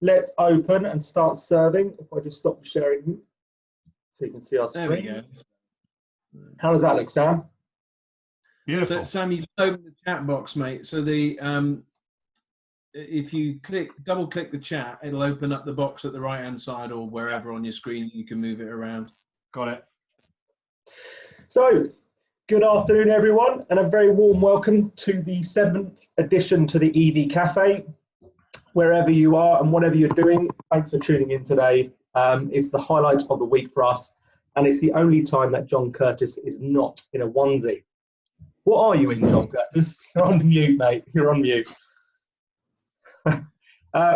let's open and start serving. If I just stop sharing so you can see our screen. There we go. How does that look, Sam? Beautiful. So, Sam, you open the chat box, mate. So if you double click the chat, it'll open up the box at the right-hand side or wherever on your screen. You can move it around. Got it. So, good afternoon, everyone, and a very warm welcome to the 7th edition to the EV Café. Wherever you are and whatever you're doing, thanks for tuning in today. It's the highlight of the week for us, and it's the only time that John Curtis is not in a onesie. What are you in, John Curtis? You're on mute, mate. You're on mute.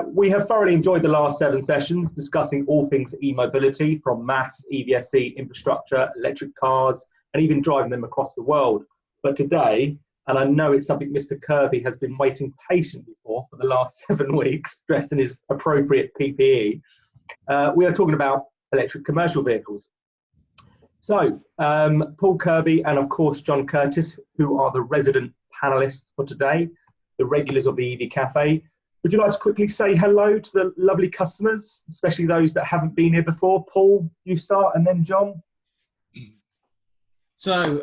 We have thoroughly enjoyed the last 7 sessions discussing all things e-mobility, from mass, EVSE, infrastructure, electric cars, and even driving them across the world. But today, and I know it's something Mr. Kirby has been waiting patiently for the last 7 weeks, dressed in his appropriate PPE, we are talking about electric commercial vehicles. So, Paul Kirby and, of course, John Curtis, who are the resident panelists for today, the regulars of the EV Café. Would you like to quickly say hello to the lovely customers, especially those that haven't been here before? Paul, you start, and then John. So,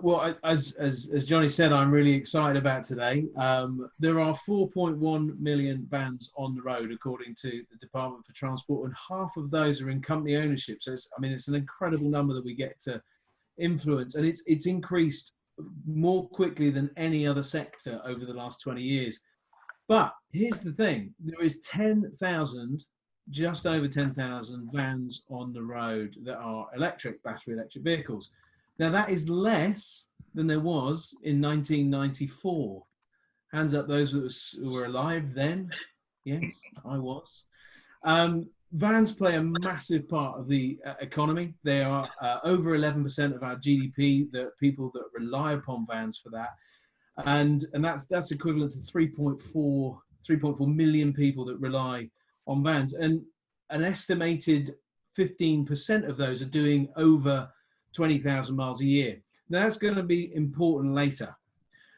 well, as Johnny said, I'm really excited about today. There are 4.1 million vans on the road, according to the Department for Transport, and half of those are in company ownership. So, it's an incredible number that we get to influence, and it's increased more quickly than any other sector over the last 20 years. But here's the thing: there is 10,000, just over 10,000 vans on the road that are battery electric vehicles. Now, that is less than there was in 1994. Hands up those who were alive then. Yes, I was. Vans play a massive part of the economy. They are over 11% of our GDP, the people that rely upon vans for that. And that's equivalent to 3.4 million people that rely on vans. And an estimated 15% of those are doing over 20,000 miles a year. Now, that's going to be important later.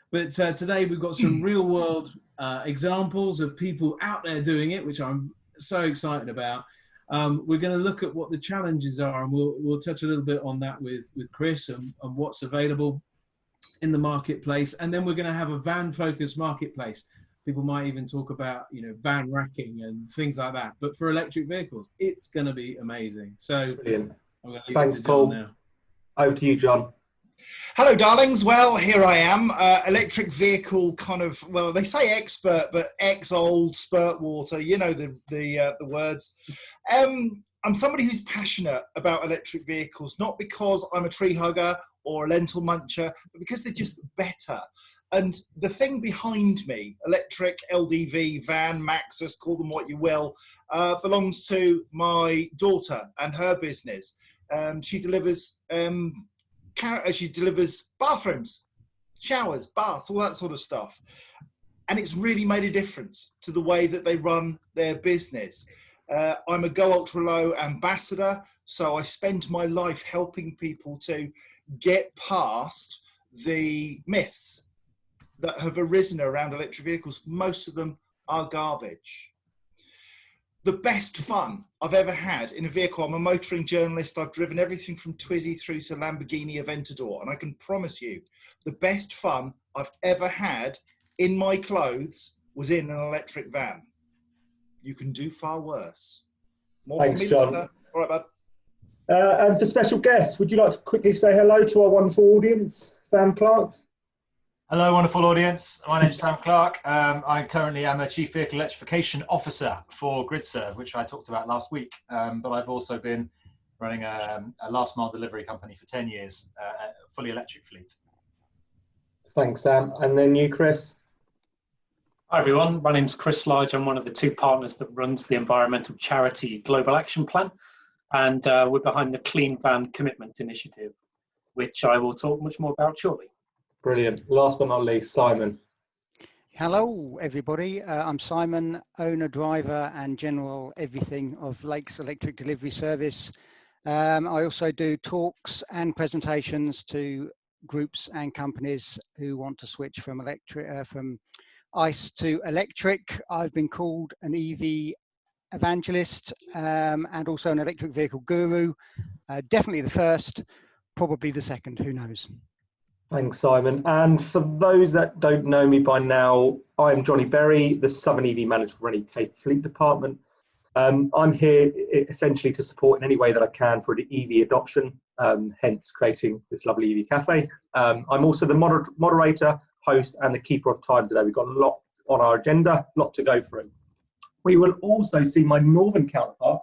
But today we've got some real world examples of people out there doing it, which I'm so excited about. We're going to look at what the challenges are, and we'll touch a little bit on that with Chris and what's available in the marketplace. And then we're going to have a van focused marketplace. People might even talk about, van racking and things like that. But for electric vehicles, it's going to be amazing. So brilliant. I'm going to leave Thanks, it to Paul. John now. Over to you, John. Hello, darlings. Well, here I am, electric vehicle kind of, well, they say expert, but ex-old spurt water, the words. I'm somebody who's passionate about electric vehicles, not because I'm a tree hugger or a lentil muncher, but because they're just better. And the thing behind me, electric, LDV, van, Maxus, call them what you will, belongs to my daughter and her business. She delivers bathrooms, showers, baths, all that sort of stuff. And it's really made a difference to the way that they run their business. I'm a Go Ultra Low ambassador, so I spend my life helping people to get past the myths that have arisen around electric vehicles. Most of them are garbage. The best fun I've ever had in a vehicle, I'm a motoring journalist, I've driven everything from Twizy through to Lamborghini Aventador, and I can promise you, the best fun I've ever had in my clothes was in an electric van. You can do far worse. Thanks, John. All right, bud. And for special guests, would you like to quickly say hello to our wonderful audience? Sam Clarke. Hello, wonderful audience. My name's Sam Clarke. I currently am a Chief Vehicle Electrification Officer for GridServe, which I talked about last week. But I've also been running a last mile delivery company for 10 years, a fully electric fleet. Thanks, Sam. And then you, Chris. Hi, everyone. My name's Chris Lodge. I'm one of the 2 partners that runs the environmental charity Global Action Plan. And we're behind the Clean Van Commitment Initiative, which I will talk much more about shortly. Brilliant. Last but not least, Simon. Hello, everybody. I'm Simon, owner, driver, and general everything of Lake's Electric Delivery Service. I also do talks and presentations to groups and companies who want to switch from ICE to electric. I've been called an EV evangelist and also an electric vehicle guru. Definitely the first, probably the second, who knows. Thanks, Simon. And for those that don't know me by now, I'm Johnny Berry, the Southern EV Manager for any Café Fleet Department. I'm here essentially to support in any way that I can for the EV adoption, hence creating this lovely EV cafe. I'm also the moderator, host, and the keeper of time today. We've got a lot on our agenda, a lot to go through. We will also see my northern counterpart,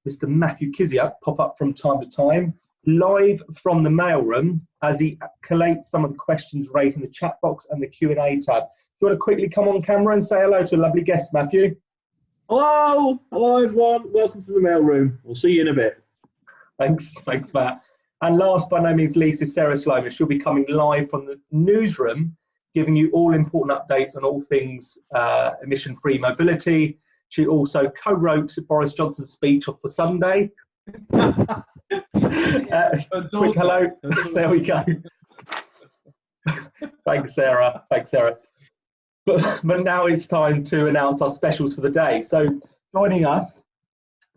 Mr. Mathew Kiziuk, pop up from time to time, live from the mailroom as he collates some of the questions raised in the chat box and the Q&A tab. Do you want to quickly come on camera and say hello to a lovely guest, Mathew? Hello everyone. Welcome to the mailroom. We'll see you in a bit. Thanks, Matt. And last but no means least is Sarah Sloman. She'll be coming live from the newsroom, giving you all important updates on all things emission-free mobility. She also co-wrote Boris Johnson's speech for Sunday. Quick hello. There we go. Thanks, Sarah. But now it's time to announce our specials for the day. So joining us,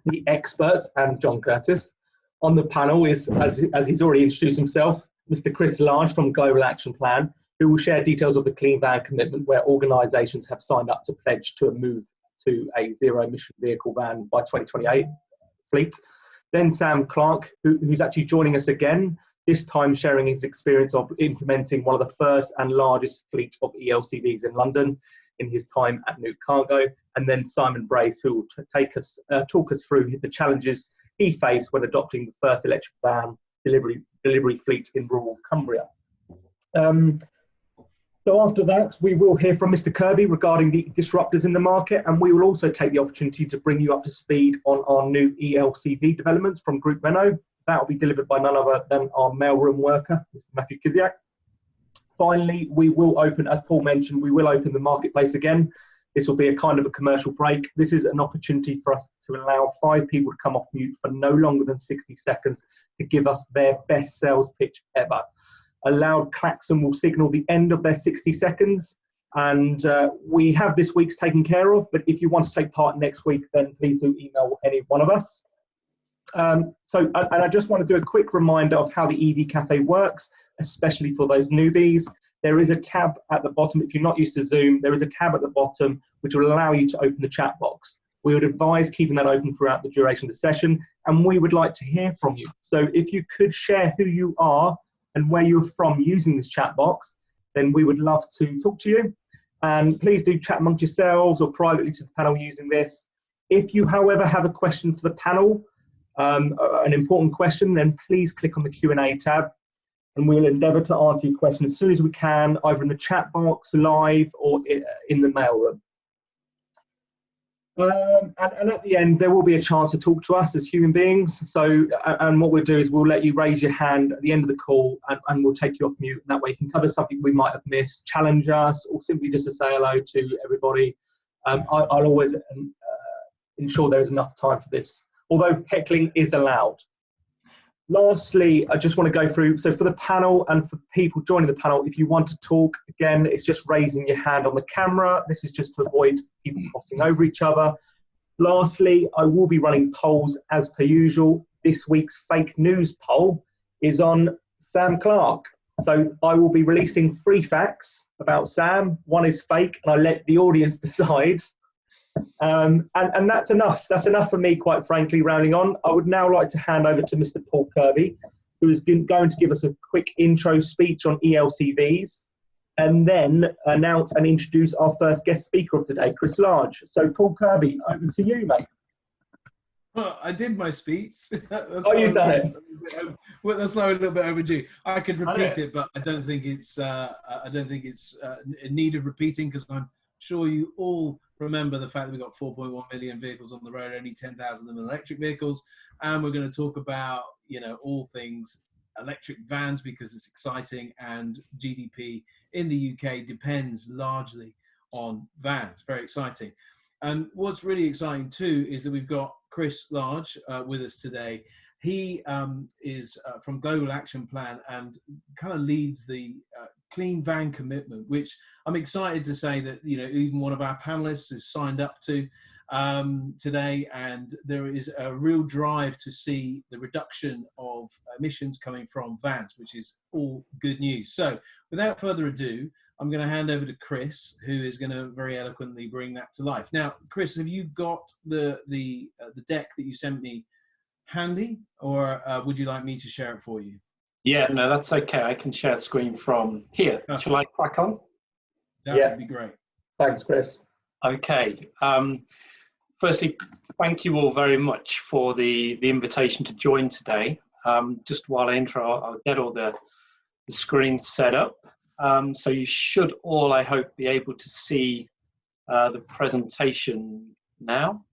the experts and John Curtis. On the panel is, as he's already introduced himself, Mr. Chris Large from Global Action Plan, who will share details of the Clean Van commitment where organisations have signed up to pledge to a move to a zero-emission vehicle van by 2028 fleet. Then Sam Clarke, who's actually joining us again, this time sharing his experience of implementing one of the first and largest fleet of ELCVs in London in his time at New Cargo. And then Simon Brace, who will talk us through the challenges he faced when adopting the first electric van delivery fleet in rural Cumbria. So after that, we will hear from Mr. Kirby regarding the disruptors in the market, and we will also take the opportunity to bring you up to speed on our new ELCV developments from Group Renault. That will be delivered by none other than our mailroom worker, Mr. Mathew Kiziuk. Finally, we will open, as Paul mentioned, we will open the marketplace again. This will be a kind of a commercial break. This is an opportunity for us to allow 5 people to come off mute for no longer than 60 seconds to give us their best sales pitch ever. A loud klaxon will signal the end of their 60 seconds. And we have this week's taken care of, but if you want to take part next week, then please do email any one of us. And I just want to do a quick reminder of how the EV Cafe works, especially for those newbies. There is a tab at the bottom. If you're not used to Zoom, there is a tab at the bottom which will allow you to open the chat box. We would advise keeping that open throughout the duration of the session, and we would like to hear from you. So if you could share who you are and where you're from using this chat box, then we would love to talk to you. And please do chat amongst yourselves or privately to the panel using this. If you, however, have a question for the panel, an important question, then please click on the Q&A tab and we'll endeavour to answer your question as soon as we can, either in the chat box, live, or in the mailroom. And at the end, there will be a chance to talk to us as human beings. So, and what we'll do is we'll let you raise your hand at the end of the call and we'll take you off mute. And that way you can cover something we might have missed, challenge us, or simply just to say hello to everybody. I'll always ensure there is enough time for this, although heckling is allowed. Lastly, I just want to go through, so for the panel and for people joining the panel, if you want to talk, again, it's just raising your hand on the camera. This is just to avoid people crossing over each other. Lastly, I will be running polls as per usual. This week's fake news poll is on Sam Clarke. So I will be releasing 3 facts about Sam. One is fake, and I let the audience decide. And that's enough. That's enough for me, quite frankly, rounding on. I would now like to hand over to Mr. Paul Kirby, who is going to give us a quick intro speech on ELCVs, and then announce and introduce our first guest speaker of today, Chris Large. So, Paul Kirby, over to you, mate. Well, I did my speech. You've done it. Well, that's now a little bit overdue. I could repeat it, but I don't think it's in need of repeating, because I'm sure you all remember the fact that we've got 4.1 million vehicles on the road, only 10,000 of them electric vehicles, and we're going to talk about, you know, all things electric vans because it's exciting, and GDP in the UK depends largely on vans. Very exciting. And what's really exciting too is that we've got Chris Large with us today. He is from Global Action Plan and kind of leads the clean van commitment, which I'm excited to say that, you know, even one of our panelists has signed up to today, and there is a real drive to see the reduction of emissions coming from vans, which is all good news. So without further ado, I'm going to hand over to Chris, who is going to very eloquently bring that to life. Now, Chris, have you got the deck that you sent me handy, or would you like me to share it for you? Yeah, no, that's okay. I can share the screen from here. Perfect. Shall I crack on? That would be great. Thanks, Chris. Okay. Firstly, thank you all very much for the invitation to join today. Just while I intro, I'll get all the screens set up. So you should all, I hope, be able to see the presentation now.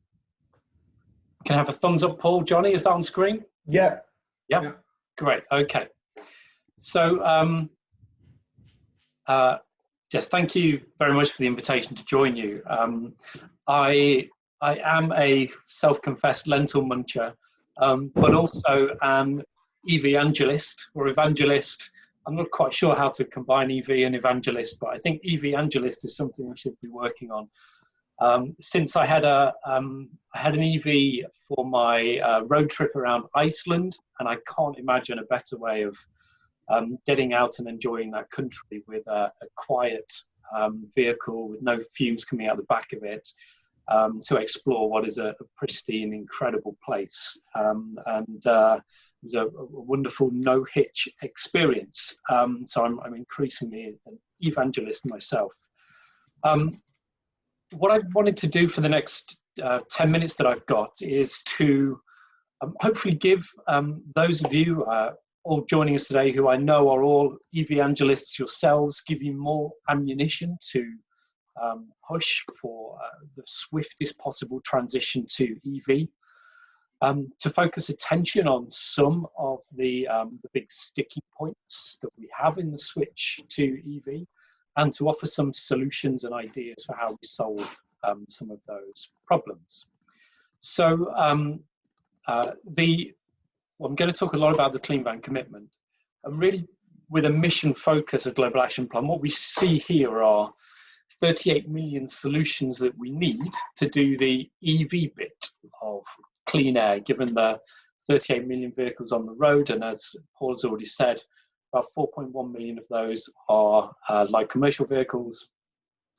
Can I have a thumbs up, Paul? Johnny, is that on screen? Yeah. Yep. Great. Okay. So, yes, thank you very much for the invitation to join you. I am a self-confessed lentil muncher, but also an evangelist or evangelist. I'm not quite sure how to combine EV and evangelist, but I think evangelist is something we should be working on. Since I had an EV for my road trip around Iceland, and I can't imagine a better way of getting out and enjoying that country with a quiet vehicle with no fumes coming out the back of it, to explore what is a pristine, incredible place. It was a wonderful no-hitch experience. So I'm increasingly an evangelist myself. What I wanted to do for the next 10 minutes that I've got is to hopefully give those of you all joining us today who I know are all evangelists yourselves, give you more ammunition to push for the swiftest possible transition to EV, to focus attention on some of the big sticking points that we have in the switch to EV, and to offer some solutions and ideas for how we solve some of those problems. So I'm going to talk a lot about the Clean Van Commitment, and really with a mission focus, a global action plan. What we see here are 38 million solutions that we need to do the EV bit of clean air, given the 38 million vehicles on the road. And as Paul has already said, about 4.1 million of those are light commercial vehicles,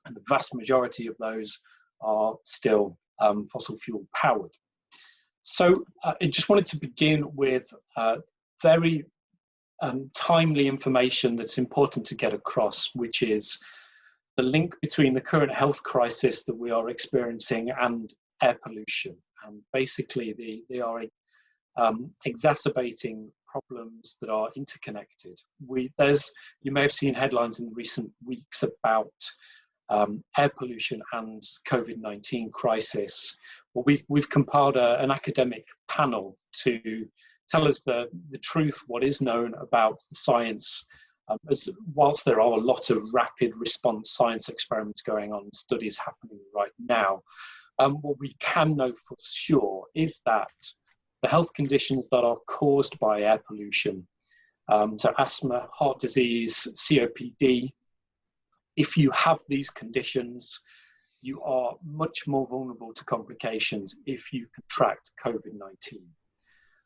and the vast majority of those are still fossil fuel powered. So I just wanted to begin with very timely information that's important to get across, which is the link between the current health crisis that we are experiencing and air pollution. And basically they are exacerbating problems that are interconnected. You may have seen headlines in recent weeks about air pollution and COVID-19 crisis. Well, we've compiled an academic panel to tell us the truth, what is known about the science, whilst there are a lot of rapid response science experiments going on, studies happening right now. What we can know for sure is that the health conditions that are caused by air pollution, so asthma, heart disease, COPD, if you have these conditions, you are much more vulnerable to complications if you contract COVID-19.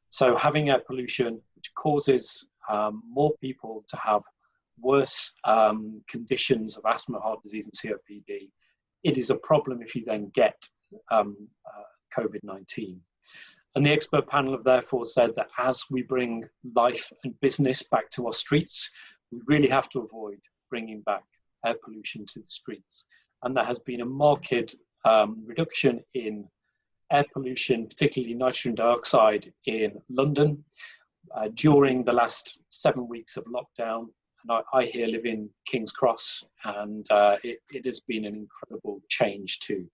So having air pollution, which causes more people to have worse conditions of asthma, heart disease, and COPD, it is a problem if you then get COVID-19. And the expert panel have therefore said that as we bring life and business back to our streets, we really have to avoid bringing back air pollution to the streets. And there has been a marked reduction in air pollution, particularly nitrogen dioxide in London during the last 7 weeks of lockdown. And I here live in King's Cross, and it has been an incredible change to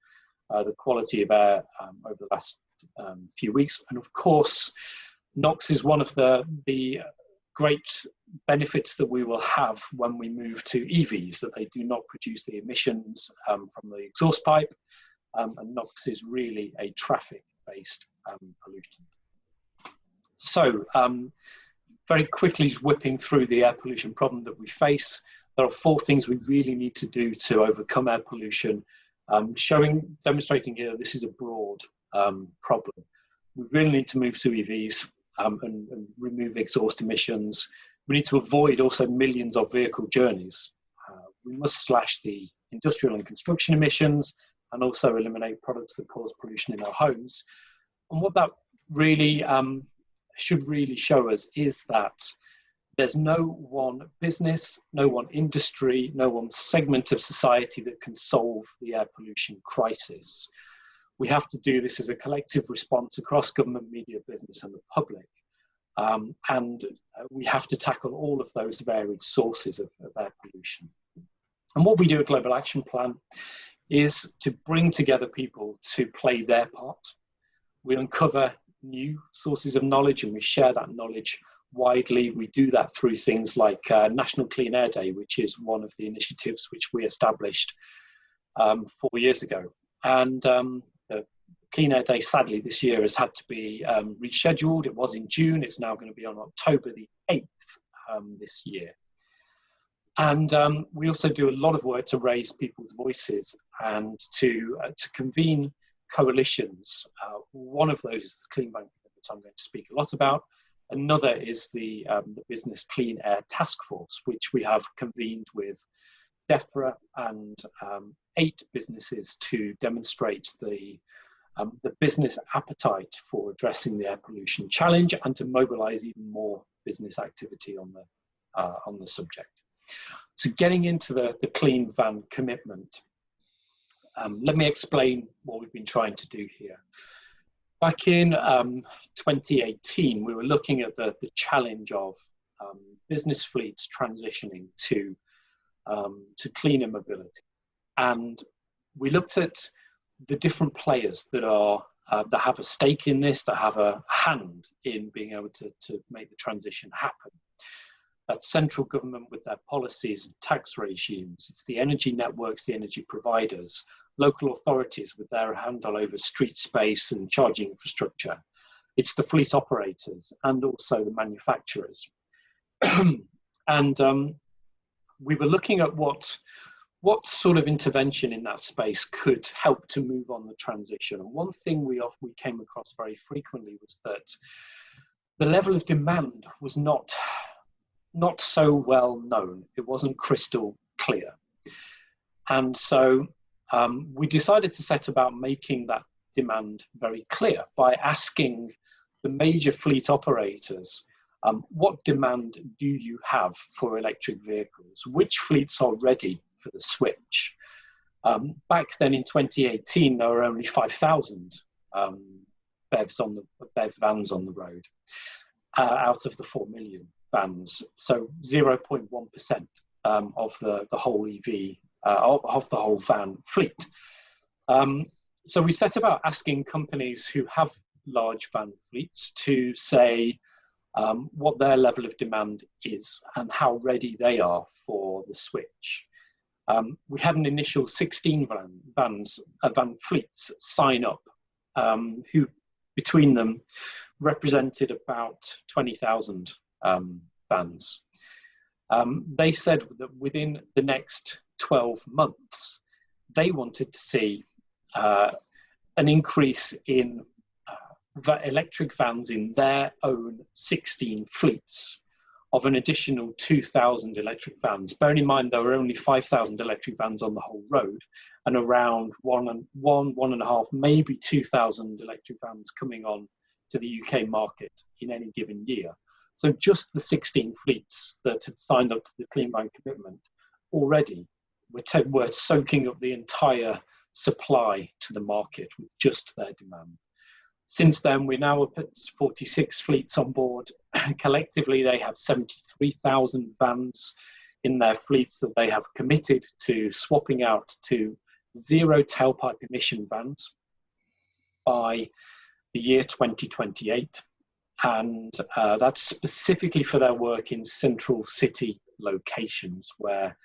the quality of air over the last few weeks. And of course, NOx is one of the great benefits that we will have when we move to EVs, that they do not produce the emissions from the exhaust pipe, and NOx is really a traffic-based pollutant. So very quickly just whipping through the air pollution problem that we face, there are 4 things we really need to do to overcome air pollution, demonstrating here this is a broad problem. We really need to move to EVs and remove exhaust emissions. We need to avoid also millions of vehicle journeys. We must slash the industrial and construction emissions and also eliminate products that cause pollution in our homes. And what that really should really show us is that there's no one business, no one industry, no one segment of society that can solve the air pollution crisis. We have to do this as a collective response across government, media, business and the public. And we have to tackle all of those varied sources of air pollution. And what we do at Global Action Plan is to bring together people to play their part. We uncover new sources of knowledge and we share that knowledge widely. We do that through things like National Clean Air Day, which is one of the initiatives which we established 4 years ago. And the Clean Air Day, sadly, this year has had to be rescheduled. It was in June. It's now going to be on October the 8th this year. And we also do a lot of work to raise people's voices and to convene coalitions. One of those is the Clean Bank that I'm going to speak a lot about. Another is the Business Clean Air Task Force, which we have convened with DEFRA and 8 businesses to demonstrate the business appetite for addressing the air pollution challenge and to mobilize even more business activity on the subject. So getting into the Clean Van commitment, let me explain what we've been trying to do here. Back in 2018, we were looking at the challenge of business fleets transitioning to cleaner mobility. And we looked at the different players that have a stake in this, that have a hand in being able to make the transition happen. That's central government with their policies and tax regimes. It's the energy networks, the energy providers, local authorities with their handle over street space and charging infrastructure. It's the fleet operators and also the manufacturers. And we were looking at what sort of intervention in that space could help to move on the transition. And one thing we came across very frequently was that the level of demand was not so well known. It wasn't crystal clear. And so we decided to set about making that demand very clear by asking the major fleet operators, what demand do you have for electric vehicles? Which fleets are ready for the switch? Back then in 2018, there were only 5,000 BEV vans on the road out of the 4 million vans, so 0.1% of the whole EV, of the whole van fleet. So we set about asking companies who have large van fleets to say what their level of demand is and how ready they are for the switch. We had an initial 16 van fleets sign up, who between them represented about 20,000 vans. They said that within the next 12 months, they wanted to see an increase in electric vans in their own 16 fleets of an additional 2,000 electric vans. Bearing in mind there were only 5,000 electric vans on the whole road and around 1.5, maybe 2,000 electric vans coming on to the UK market in any given year. So just the 16 fleets that had signed up to the Clean Van commitment already were soaking up the entire supply to the market with just their demand. Since then, we're now up at 46 fleets on board. Collectively, they have 73,000 vans in their fleets that they have committed to swapping out to zero tailpipe emission vans by the year 2028. And that's specifically for their work in central city locations where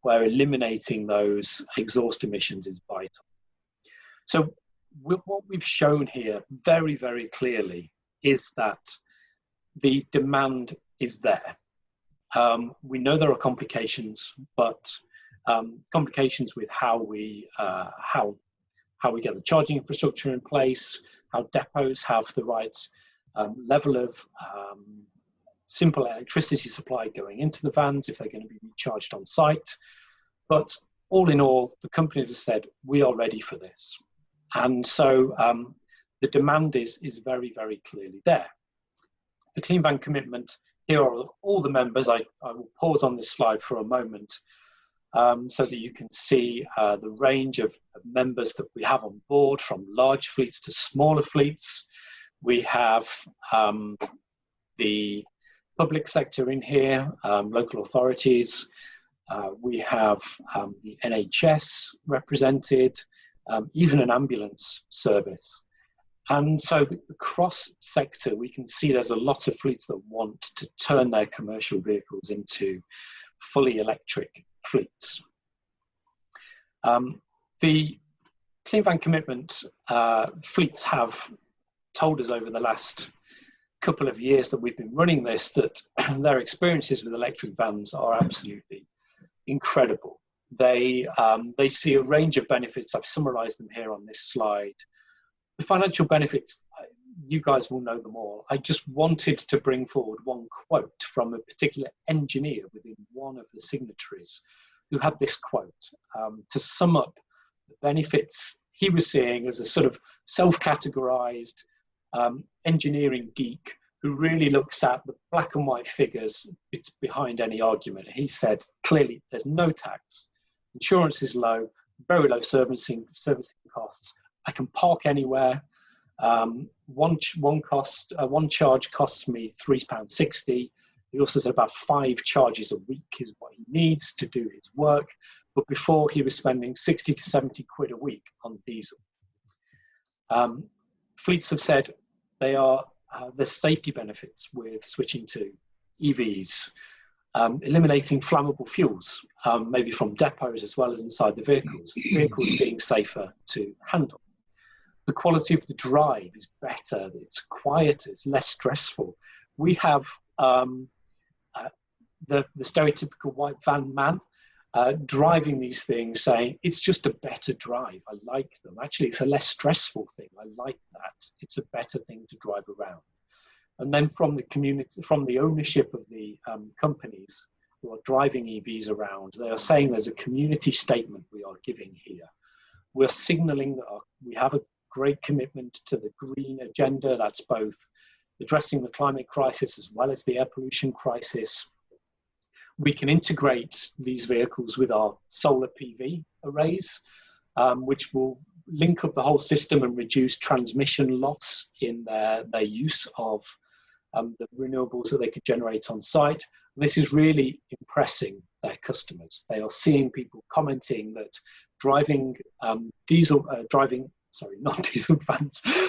eliminating those exhaust emissions is vital. So what we've shown here very, very clearly is that the demand is there. We know there are complications, but complications with how we get the charging infrastructure in place, how depots have the right level of simple electricity supply going into the vans if they're going to be recharged on site. But all in all, the company has said, we are ready for this. And so the demand is very, very clearly there. The Clean Van commitment, here are all the members. I will pause on this slide for a moment so that you can see the range of members that we have on board, from large fleets to smaller fleets. We have the public sector in here, local authorities. We have the NHS represented, even an ambulance service. And so across sector, we can see there's a lot of fleets that want to turn their commercial vehicles into fully electric fleets. The Clean Van commitment, fleets have told us over the last couple of years that we've been running this, that their experiences with electric vans are absolutely incredible. They see a range of benefits. I've summarized them here on this slide. The financial benefits, you guys will know them all. I just wanted to bring forward one quote from a particular engineer within one of the signatories who had this quote to sum up the benefits he was seeing as a sort of self-categorized engineering geek who really looks at the black and white figures behind any argument. He said, clearly, there's no tax, insurance is low, very low servicing costs. I can park anywhere. One charge costs me £3.60. He also said about 5 charges a week is what he needs to do his work. But before, he was spending 60 to 70 quid a week on diesel. Fleets have said there's safety benefits with switching to EVs, eliminating flammable fuels, maybe from depots as well as inside the vehicles being safer to handle. The quality of the drive is better, it's quieter, it's less stressful. We have the stereotypical white van man driving these things saying, it's just a better drive, I like them. Actually, it's a less stressful thing, I like that. It's a better thing to drive around. And then from the community, from the ownership of the companies who are driving EVs around, they are saying there's a community statement we are giving here. We're signaling that we have a great commitment to the green agenda. That's both addressing the climate crisis as well as the air pollution crisis. We can integrate these vehicles with our solar PV arrays, which will link up the whole system and reduce transmission loss in their use of the renewables that they could generate on site. And this is really impressing their customers. They are seeing people commenting that driving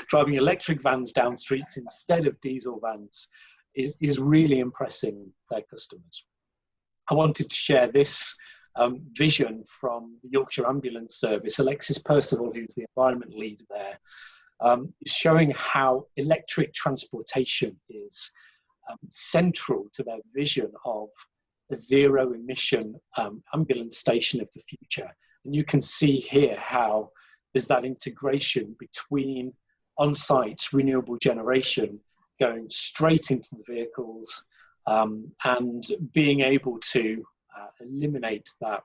driving electric vans down streets instead of diesel vans is really impressing their customers. I wanted to share this vision from the Yorkshire Ambulance Service. Alexis Percival, who's the environment lead there, is showing how electric transportation is central to their vision of a zero emission ambulance station of the future. And you can see here how there's that integration between on-site renewable generation going straight into the vehicles and being able to eliminate that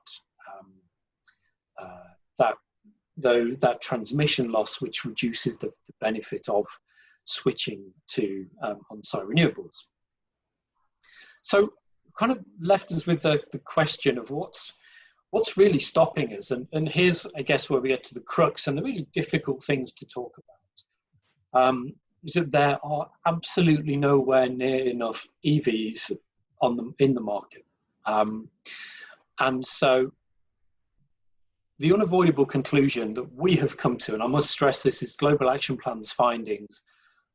transmission loss, which reduces the benefit of switching to on-site renewables. So kind of left us with the question of what's really stopping us, and here's, I guess, where we get to the crux and the really difficult things to talk about. Is that there are absolutely nowhere near enough EVs in the market. And so the unavoidable conclusion that we have come to, and I must stress this is Global Action Plan's findings,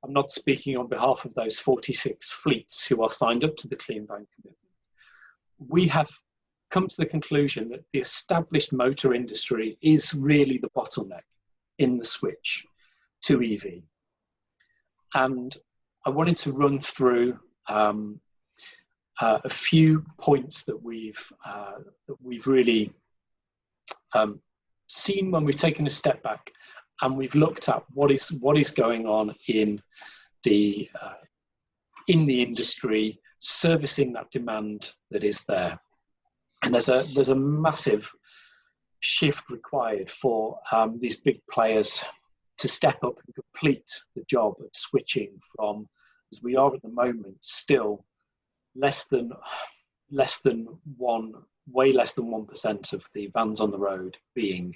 I'm not speaking on behalf of those 46 fleets who are signed up to the Clean Van commitment. We have come to the conclusion that the established motor industry is really the bottleneck in the switch to EV. And I wanted to run through a few points that we've really seen when we've taken a step back and we've looked at what is going on in the industry, servicing that demand that is there. And there's a massive shift required for these big players to step up and complete the job of switching from, as we are at the moment, still way less than 1% of the vans on the road being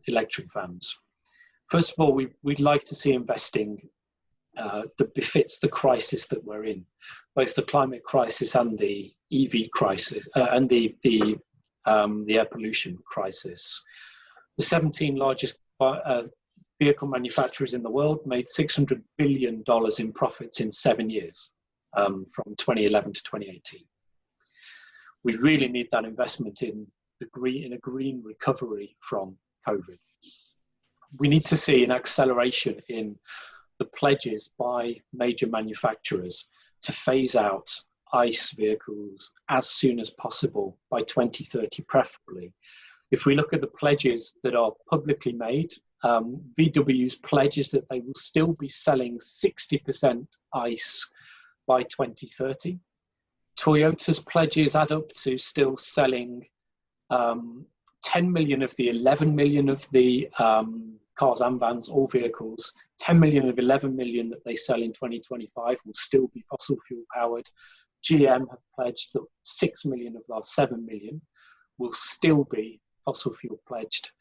electric vans. First of all, we'd like to see investing that befits the crisis that we're in, both the climate crisis and the EV crisis, and the air pollution crisis. The 17 largest vehicle manufacturers in the world made $600 billion in profits in 7 years, from 2011 to 2018. We really need that investment in a green recovery from COVID. We need to see an acceleration in the pledges by major manufacturers to phase out ICE vehicles as soon as possible by 2030 preferably. If we look at the pledges that are publicly made, VW's pledges that they will still be selling 60% ICE by 2030. Toyota's pledges add up to still selling 10 million of the 11 million of the cars and vans, all vehicles. 10 million of 11 million that they sell in 2025 will still be fossil fuel powered. GM have pledged that 6 million of our 7 million will still be fossil fuel pledged.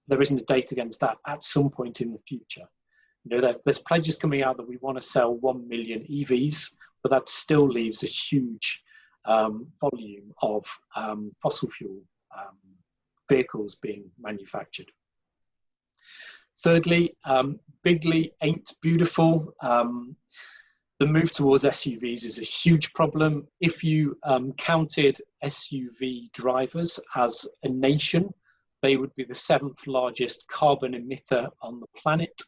There isn't a date against that at some point in the future. You know, there's pledges coming out that we want to sell 1 million EVs, but that still leaves a huge volume of fossil fuel vehicles being manufactured. Thirdly, bigly ain't beautiful. The move towards SUVs is a huge problem. If you counted SUV drivers as a nation, they would be the 7th largest carbon emitter on the planet.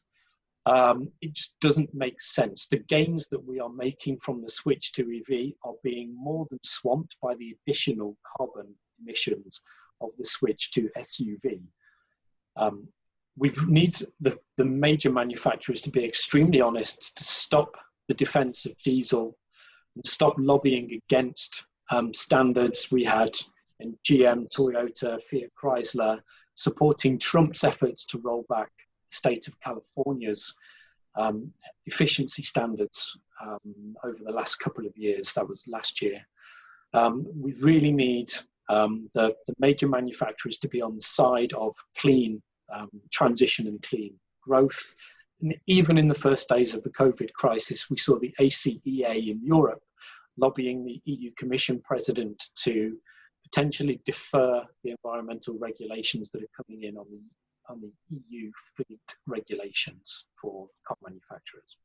It just doesn't make sense. The gains that we are making from the switch to EV are being more than swamped by the additional carbon emissions of the switch to SUV. We need the major manufacturers to be extremely honest to stop the defense of diesel and stop lobbying against standards we had in GM, Toyota, Fiat Chrysler, supporting Trump's efforts to roll back the state of California's efficiency standards over the last couple of years. That was last year. We really need the major manufacturers to be on the side of clean transition and clean growth. And even in the first days of the COVID crisis, we saw the ACEA in Europe lobbying the EU Commission President to potentially defer the environmental regulations that are coming in on the EU fleet regulations for car manufacturers.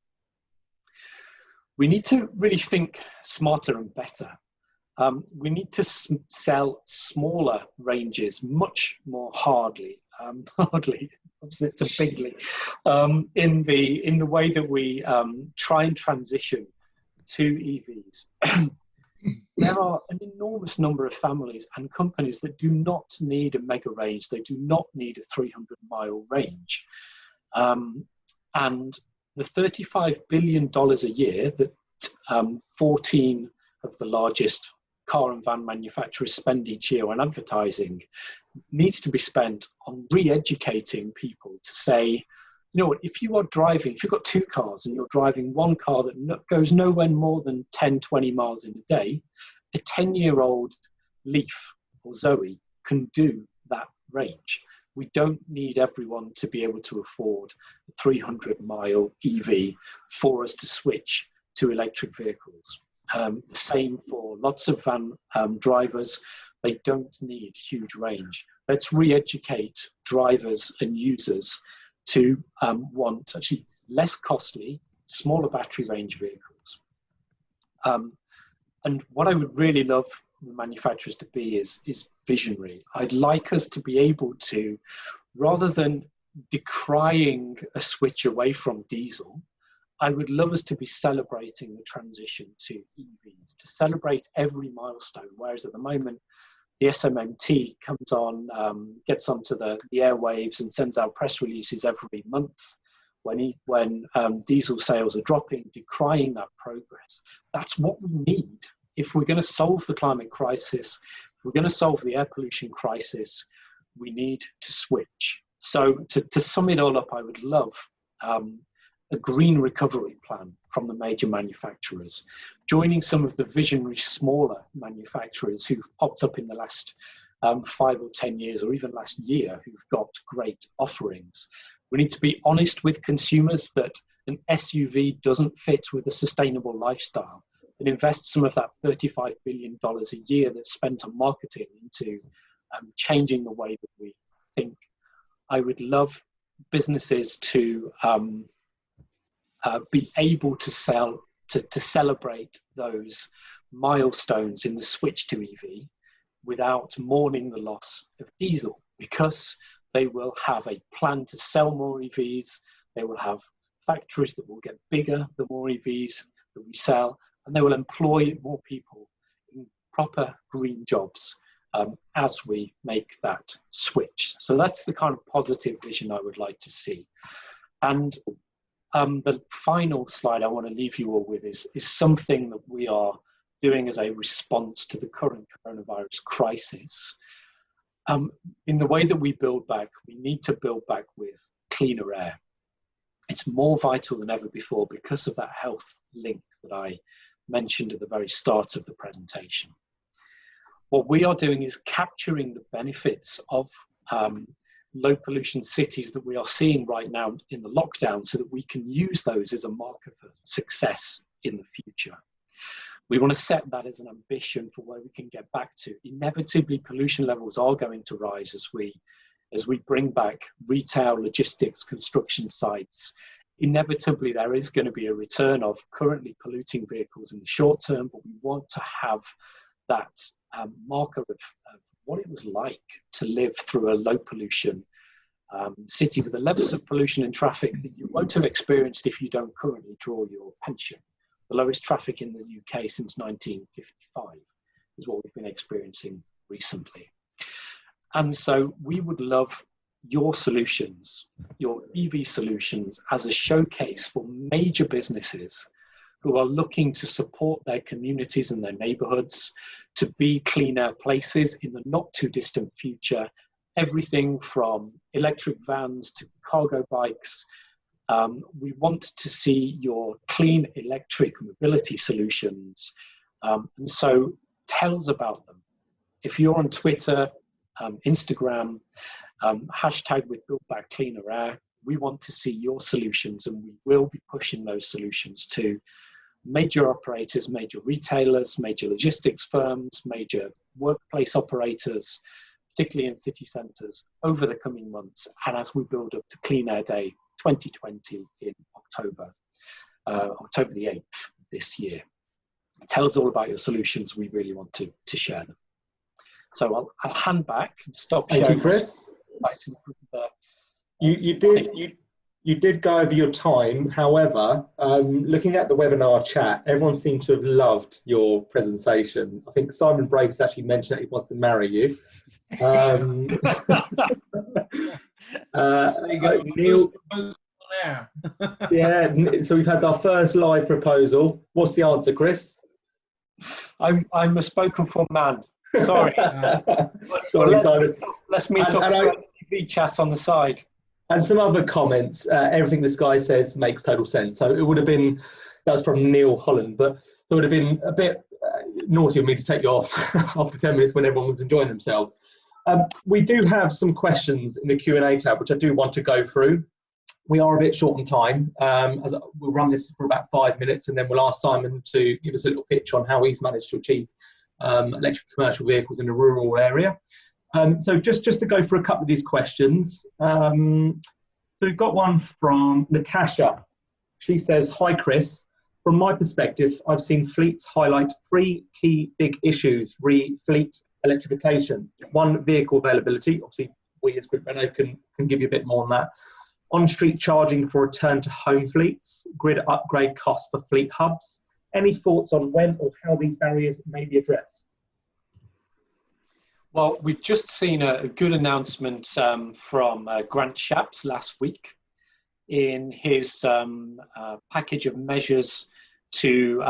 We need to really think smarter and better. We need to sell smaller ranges much more hardly, opposite to bigly, in the way that we try and transition to EVs. There are an enormous number of families and companies that do not need a mega range. They do not need a 300-mile range. And the $35 billion a year that 14 of the largest car and van manufacturers spend each year on advertising needs to be spent on re-educating people to say, you know what, if you've got 2 cars and you're driving one car that goes nowhere more than 10, 20 miles in a day, a 10-year-old Leaf or Zoe can do that range. We don't need everyone to be able to afford a 300-mile EV for us to switch to electric vehicles. The same for lots of van drivers. They don't need huge range. Let's re-educate drivers and users to want actually less costly, smaller battery range vehicles. And what I would really love the manufacturers to be is visionary. I'd like us to be able to, rather than decrying a switch away from diesel, I would love us to be celebrating the transition to EVs, to celebrate every milestone, whereas at the moment, the SMMT comes on, gets onto the airwaves and sends out press releases every month when diesel sales are dropping, decrying that progress. That's what we need. If we're going to solve the climate crisis, if we're going to solve the air pollution crisis, we need to switch. So to sum it all up, I would love a green recovery plan from the major manufacturers, joining some of the visionary smaller manufacturers who've popped up in the last 5 or 10 years, or even last year, who've got great offerings. We need to be honest with consumers that an SUV doesn't fit with a sustainable lifestyle, and invest some of that $35 billion a year that's spent on marketing into changing the way that we think. I would love businesses to be able to celebrate those milestones in the switch to EV without mourning the loss of diesel, because they will have a plan to sell more EVs. They will have factories that will get bigger the more EVs that we sell, and they will employ more people in proper green jobs as we make that switch. So that's the kind of positive vision I would like to see. And the final slide I want to leave you all with is something that we are doing as a response to the current coronavirus crisis. In the way that we build back, we need to build back with cleaner air. It's more vital than ever before because of that health link that I mentioned at the very start of the presentation. What we are doing is capturing the benefits of low pollution cities that we are seeing right now in the lockdown, so that we can use those as a marker for success in the future. We want to set that as an ambition for where we can get back to. Inevitably, pollution levels are going to rise as we bring back retail, logistics, construction sites. Inevitably, there is going to be a return of currently polluting vehicles in the short term, but we want to have that marker of what it was like to live through a low pollution city with the levels of pollution and traffic that you won't have experienced if you don't currently draw your pension. The lowest traffic in the UK since 1955 is what we've been experiencing recently. And so we would love your solutions, your EV solutions, as a showcase for major businesses who are looking to support their communities and their neighborhoods to be cleaner places in the not too distant future. Everything from electric vans to cargo bikes. We want to see your clean electric mobility solutions. And so tell us about them. If you're on Twitter, Instagram, hashtag with Build Back Cleaner Air, we want to see your solutions, and we will be pushing those solutions to major operators, major retailers, major logistics firms, major workplace operators, particularly in city centres, over the coming months, and as we build up to Clean Air Day 2020 in October the 8th this year. Tell us all about your solutions. We really want to share them. So I'll hand back and stop sharing. Thank you, Chris. Back to the You did go over your time. However, looking at the webinar chat, everyone seemed to have loved your presentation. I think Simon Brace actually mentioned that he wants to marry you. Neil, yeah, so we've had our first live proposal. What's the answer, Chris? I'm a spoken for man. Sorry. Sorry, Simon. Let's meet up for EV chat on the side. And some other comments. Everything this guy says makes total sense. So it would have been, that was from Neil Holland, but it would have been a bit naughty of me to take you off after 10 minutes when everyone was enjoying themselves. We do have some questions in the Q&A tab, which I do want to go through. We are a bit short on time. We'll run this for about 5 minutes, and then we'll ask Simon to give us a little pitch on how he's managed to achieve electric commercial vehicles in a rural area. So just to go through a couple of these questions. So we've got one from Natasha. She says, "Hi Chris, from my perspective, I've seen fleets highlight 3 key big issues re fleet electrification. 1, vehicle availability. Obviously, we as Grid Renault can give you a bit more on that. on-street charging for return to home fleets, grid upgrade costs for fleet hubs. Any thoughts on when or how these barriers may be addressed? Well, we've just seen a good announcement from Grant Shapps last week in his package of measures to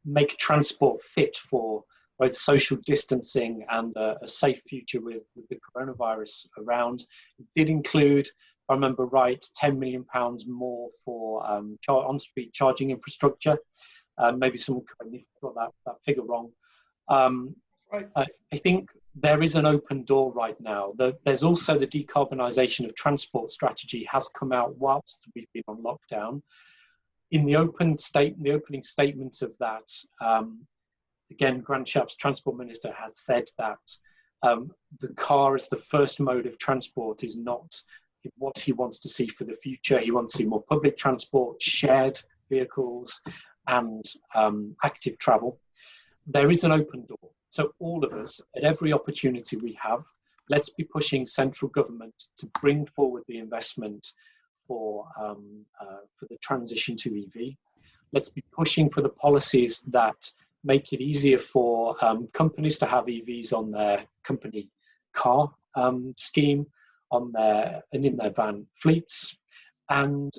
make transport fit for both social distancing and a safe future with the coronavirus around. It did include, if I remember right, £10 million more for on-street charging infrastructure. Maybe someone correct me if I got that figure wrong. Right. I think there is an open door right now. There's also the decarbonisation of transport strategy has come out whilst we've been on lockdown. In the opening statement of that, again, Grant Shapps, Transport Minister, has said that the car as the first mode of transport is not what he wants to see for the future. He wants to see more public transport, shared vehicles, and active travel. There is an open door. So all of us, at every opportunity we have, let's be pushing central government to bring forward the investment for the transition to EV. Let's be pushing for the policies that make it easier for companies to have EVs on their company car scheme, in their van fleets, and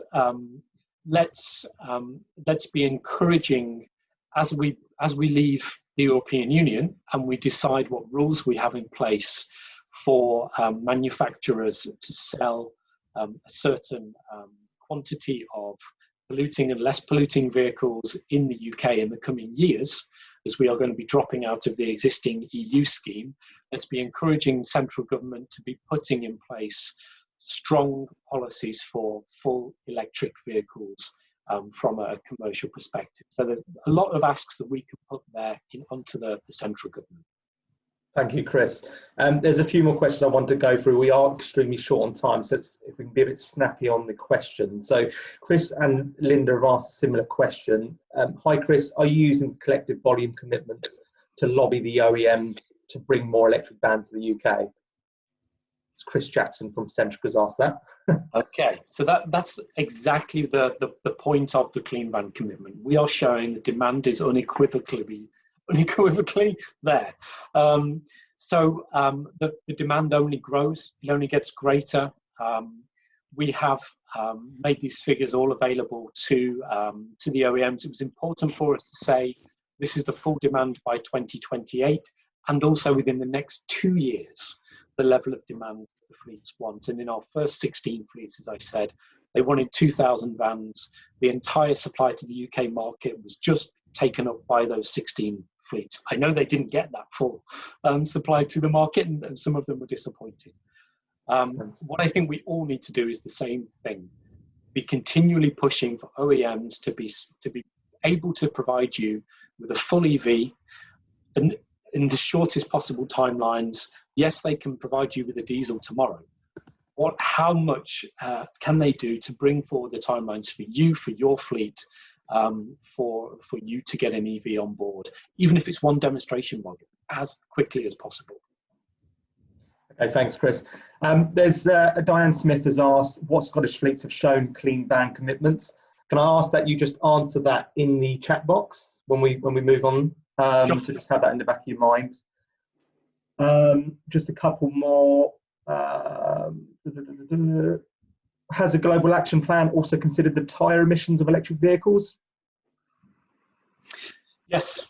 let's be encouraging as we leave the European Union and we decide what rules we have in place for manufacturers to sell a certain quantity of polluting and less polluting vehicles in the UK in the coming years, as we are going to be dropping out of the existing EU scheme. Let's be encouraging central government to be putting in place strong policies for full electric vehicles from a commercial perspective. So there's a lot of asks that we can put there onto the central government. Thank you, Chris. There's a few more questions I want to go through. We are extremely short on time, so if we can be a bit snappy on the questions. So Chris and Linda have asked a similar question. Hi, Chris, are you using collective volume commitments to lobby the OEMs to bring more electric vans to the UK? It's Chris Jackson from Centrica's asked that. Okay, so that's exactly the point of the Clean Van commitment. We are showing the demand is unequivocally there. So the demand only grows, it only gets greater. We have made these figures all available to the OEMs. It was important for us to say this is the full demand by 2028, and also within the next 2 years, the level of demand the fleets want. And in our first 16 fleets, as I said, they wanted 2,000 vans. The entire supply to the UK market was just taken up by those 16 fleets. I know they didn't get that full supply to the market, and some of them were disappointed. What I think we all need to do is the same thing. Be continually pushing for OEMs to be able to provide you with a full EV and in the shortest possible timelines. Yes, they can provide you with a diesel tomorrow. How much can they do to bring forward the timelines for you, for your fleet, for you to get an EV on board, even if it's one demonstration model, as quickly as possible? Okay, thanks, Chris. There's Diane Smith has asked, what Scottish fleets have shown clean van commitments? Can I ask that you just answer that in the chat box when we move on? Sure. So just have that in the back of your mind. Just a couple more. Has a global action plan also considered the tyre emissions of electric vehicles? Yes,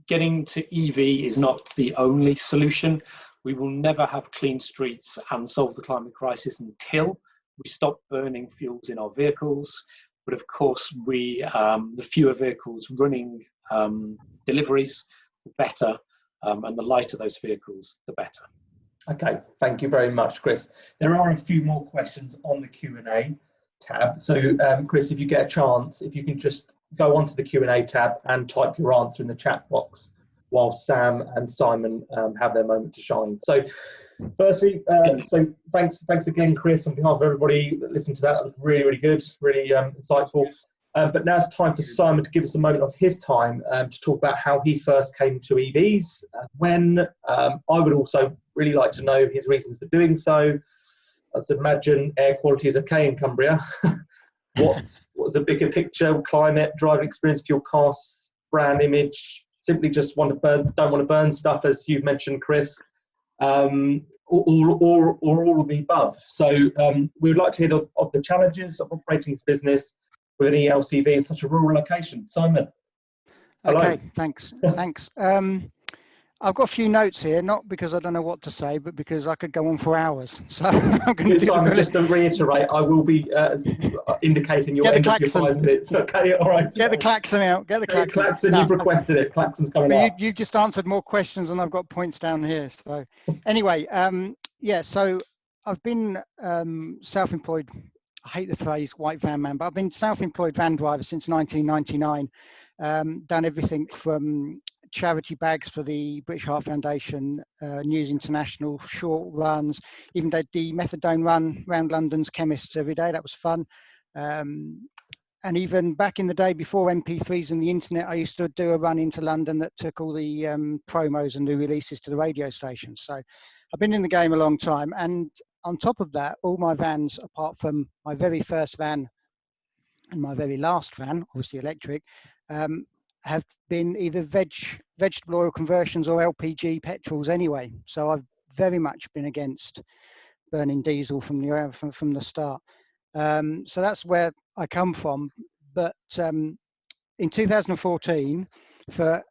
getting to EV is not the only solution. We will never have clean streets and solve the climate crisis until we stop burning fuels in our vehicles. But of course, the fewer vehicles running deliveries, the better, and the lighter those vehicles, the better. Okay, thank you very much, Chris. There are a few more questions on the Q&A tab. So, Chris, if you get a chance, if you can just go onto the Q&A tab and type your answer in the chat box while Sam and Simon have their moment to shine. So, firstly, thanks again, Chris, on behalf of everybody that listened to that. That was really, really good, really insightful. But now it's time for Simon to give us a moment of his time to talk about how he first came to EVs and when. I would also really like to know his reasons for doing so. Let's imagine air quality is okay in Cumbria. What's the bigger picture? Climate, driving experience, fuel costs, brand image. Simply just don't want to burn stuff, as you've mentioned, Chris. Or all of the above. So we would like to hear of the challenges of operating this business with an ELCV in such a rural location. Simon. Hello. Okay, thanks. I've got a few notes here, not because I don't know what to say, but because I could go on for hours. So I'm going to do Simon, just to reiterate, I will be indicating your end of your 5 minutes. Okay, all right. Get the klaxon out. Get the klaxon. No, you've requested it. Klaxon's coming out. You just answered more questions than I've got points down here. So anyway, yeah, so I've been self-employed. I hate the phrase white van man, but I've been self-employed van driver since 1999. Done everything from charity bags for the British Heart Foundation, News International, short runs, even did the methadone run around London's chemists every day. That was fun. And even back in the day before MP3s and the internet, I used to do a run into London that took all the promos and new releases to the radio stations. So I've been in the game a long time. And on top of that, all my vans, apart from my very first van and my very last van, obviously electric, have been either vegetable oil conversions or LPG petrols anyway. So I've very much been against burning diesel from the start. So that's where I come from. But in 2014, for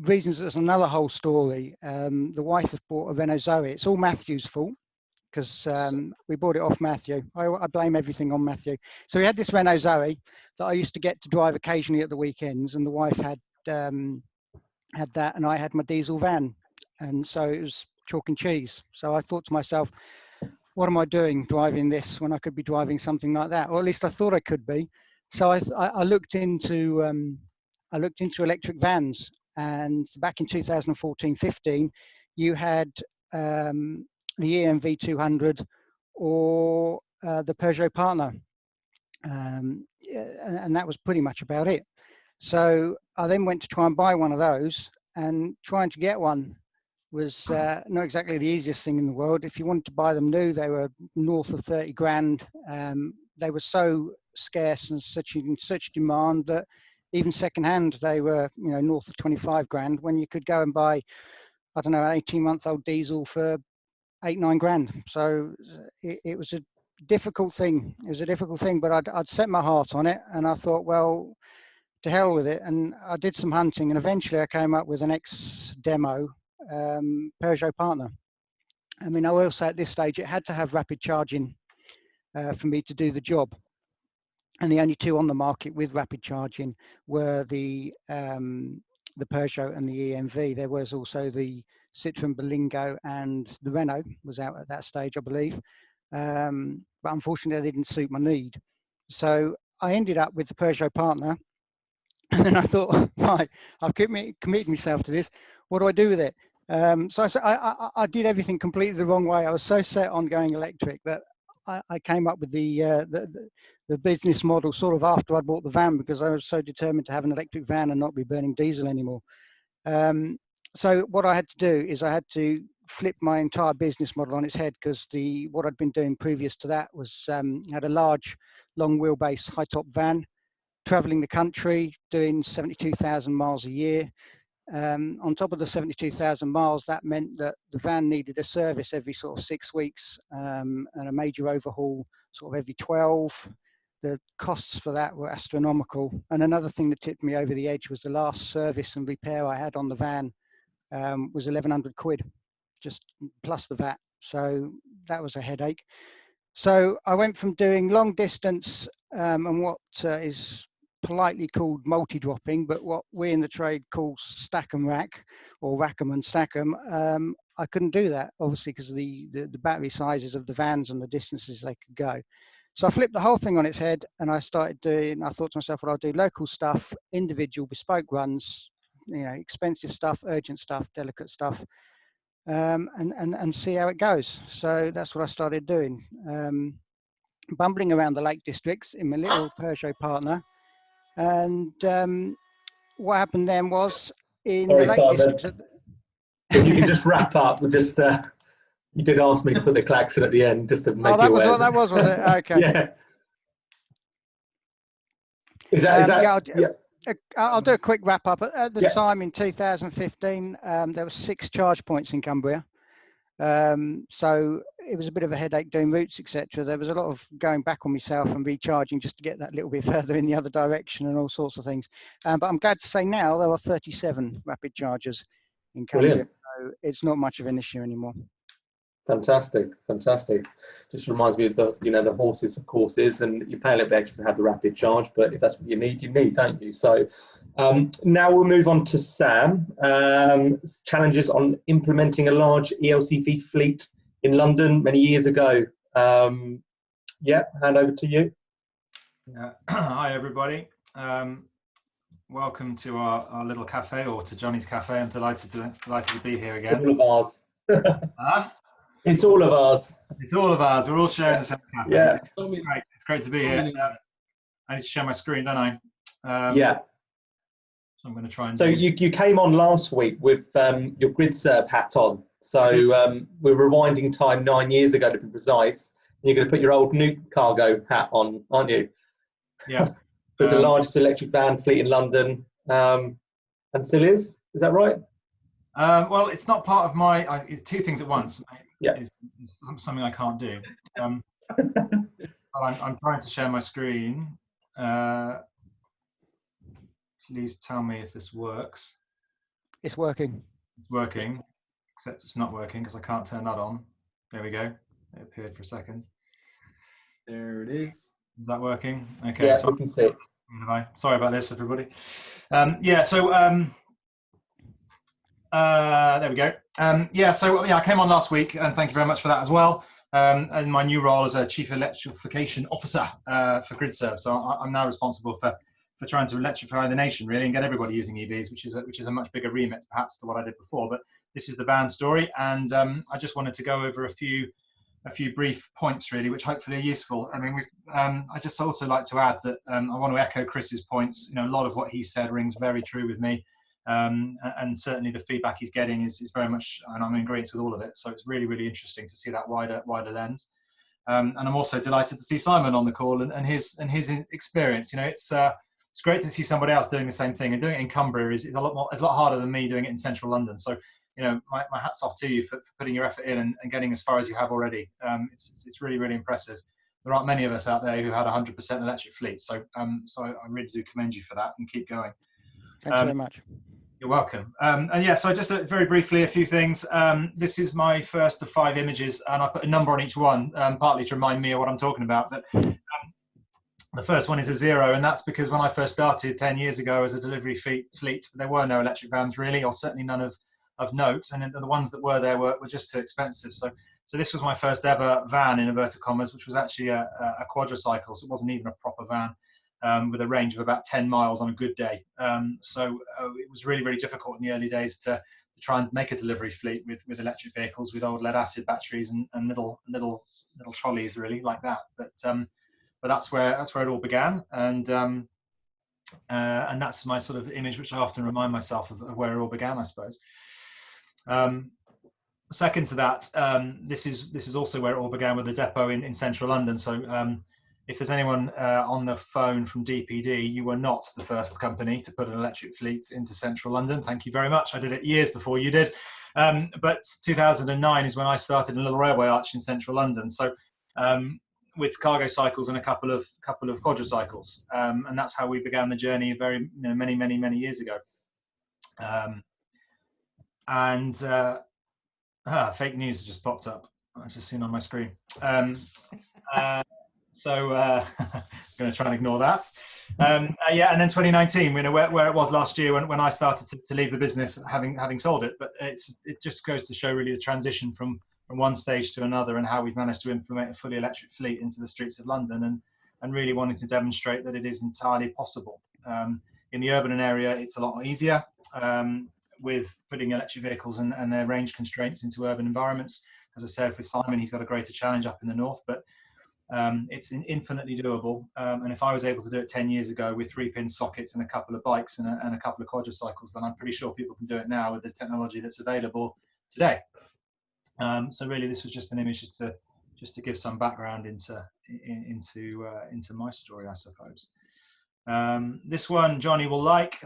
reasons that's another whole story, the wife has bought a Renault Zoe. It's all Mathew's fault, because we bought it off Mathew. I blame everything on Mathew. So we had this Renault Zoe that I used to get to drive occasionally at the weekends, and the wife had that, and I had my diesel van, and so it was chalk and cheese. So I thought to myself, what am I doing driving this when I could be driving something like that, or at least I thought I could be. So I looked into electric vans, and back in 2014-15, you had the EMV 200 or the Peugeot Partner, and that was pretty much about it. So I then went to try and buy one of those, and trying to get one was not exactly the easiest thing in the world. If you wanted to buy them new, they were north of 30 grand. They were so scarce and in such demand that even secondhand they were, north of 25 grand, when you could go and buy, I don't know, an 18-month-old diesel for 8-9 grand. So it was a difficult thing. It was a difficult thing, but I'd set my heart on it, and I thought, well, to hell with it. And I did some hunting, and eventually I came up with an ex-demo Peugeot Partner. I mean, I will say at this stage it had to have rapid charging for me to do the job. And the only two on the market with rapid charging were the Peugeot and the EMV. There was also the Citroen Berlingo, and the Renault was out at that stage, I believe. But unfortunately, they didn't suit my need. So I ended up with the Peugeot Partner. And then I thought, right, I've committed myself to this. What do I do with it? So I did everything completely the wrong way. I was so set on going electric that I came up with the business model sort of after I bought the van, because I was so determined to have an electric van and not be burning diesel anymore. So what I had to do is I had to flip my entire business model on its head, because what I'd been doing previous to that was had a large, long wheelbase, high top van, traveling the country, doing 72,000 miles a year. On top of the 72,000 miles, that meant that the van needed a service every sort of 6 weeks, and a major overhaul sort of every 12. The costs for that were astronomical. And another thing that tipped me over the edge was the last service and repair I had on the van was 1,100 quid, just plus the VAT. So that was a headache. So I went from doing long distance and what is politely called multi-dropping, but what we in the trade call stack and rack, or rack 'em and stack 'em. I couldn't do that, obviously, because of the battery sizes of the vans and the distances they could go. So I flipped the whole thing on its head, and I thought to myself, well, I'll do local stuff, individual bespoke runs, expensive stuff, urgent stuff, delicate stuff, and see how it goes. So that's what I started doing. Bumbling around the Lake Districts in my little Peugeot Partner, And what happened then was in Sorry, the Lake Simon. District. If you can just wrap up, we just you did ask me to put the klaxon at the end just to make Oh, that you was aware. what that was it? Okay. Yeah. Is that? Yeah, Yeah. I'll do a quick wrap up. At the Yeah. time in 2015, there were 6 charge points in Cumbria. So it was a bit of a headache doing routes, etc. There was a lot of going back on myself and recharging just to get that little bit further in the other direction and all sorts of things. But I'm glad to say now there are 37 rapid chargers in Cumbria. Brilliant. So it's not much of an issue anymore. Fantastic, fantastic. Just reminds me of the horses of courses, and you pay a little bit extra to have the rapid charge, but if that's what you need, don't you? So now we'll move on to Sam. Challenges on implementing a large ELCV fleet in London many years ago. Yeah, hand over to you. Yeah. Hi everybody. Welcome to our little cafe, or to Johnny's cafe. I'm delighted to be here again. All of ours. Huh? It's all of ours. It's all of ours. We're all sharing the same cafe. Yeah. It's great. It's great to be here. I need to share my screen, don't I? Yeah. So I'm going to try and. So you came on last week with your GridServe hat on. So we're rewinding time 9 years ago to be precise. And you're going to put your old Nuke cargo hat on, aren't you? Yeah. There's the largest electric van fleet in London, and still is. Is that right? Well, it's not part of my. It's 2 things at once. Yeah. It's something I can't do. I'm trying to share my screen. Please tell me if this works. It's working. It's working, except it's not working because I can't turn that on. There we go. It appeared for a second. There it is. Is that working? Okay. Yeah, so we can see it. Sorry about this, everybody. Yeah. So there we go. I came on last week, and thank you very much for that as well. And my new role as a Chief Electrification Officer for GridServe. So I'm now responsible for trying to electrify the nation, really, and get everybody using EVs, which is a much bigger remit, perhaps, to what I did before. But this is the van story, and I just wanted to go over a few brief points, really, which hopefully are useful. I mean, I just also like to add that I want to echo Chris's points. You know, a lot of what he said rings very true with me. And certainly the feedback he's getting is very much, and I'm in agreement with all of it. So it's really, really interesting to see that wider lens. And I'm also delighted to see Simon on the call and his experience. You know, it's great to see somebody else doing the same thing, and doing it in Cumbria is a lot harder than me doing it in central London. So, you know, my hat's off to you for putting your effort in and getting as far as you have already. It's really, really impressive. There aren't many of us out there who had 100% electric fleet. So I really do commend you for that, and keep going. Thanks very much. You're welcome. And yeah, so just very briefly, a few things. This is my first of 5 images, and I put a number on each one, partly to remind me of what I'm talking about. But the first one is a 0, and that's because when I first started 10 years ago as a delivery fleet, there were no electric vans really, or certainly none of note, and the ones that were there were just too expensive. So this was my first ever van, in inverted commas, which was actually a quadricycle, so it wasn't even a proper van, with a range of about 10 miles on a good day. So it was really, really difficult in the early days to try and make a delivery fleet with electric vehicles, with old lead acid batteries and little trolleys, really, like that. But that's where it all began, and that's my sort of image, which I often remind myself of where it all began, I suppose. Second to that, this is also where it all began, with the depot in central London. So if there's anyone on the phone from DPD, you were not the first company to put an electric fleet into central London. Thank you very much. I did it years before you did. But 2009 is when I started a little railway arch in central London. So with cargo cycles and a couple of quadricycles, and that's how we began the journey many years ago. Fake news has just popped up. I've just seen on my screen. So I'm going to try and ignore that. Yeah, and then 2019, where it was last year when I started to leave the business, having sold it. But it just goes to show really the transition from one stage to another, and how we've managed to implement a fully electric fleet into the streets of London, and really wanting to demonstrate that it is entirely possible. In the urban area, it's a lot easier with putting electric vehicles and their range constraints into urban environments. As I said, for Simon, he's got a greater challenge up in the north, but It's infinitely doable. And if I was able to do it 10 years ago with 3-pin sockets and a couple of bikes and a couple of quadricycles, then I'm pretty sure people can do it now with the technology that's available today. So really, this was just an image just to give some background into my story, I suppose. This one Johnny will like.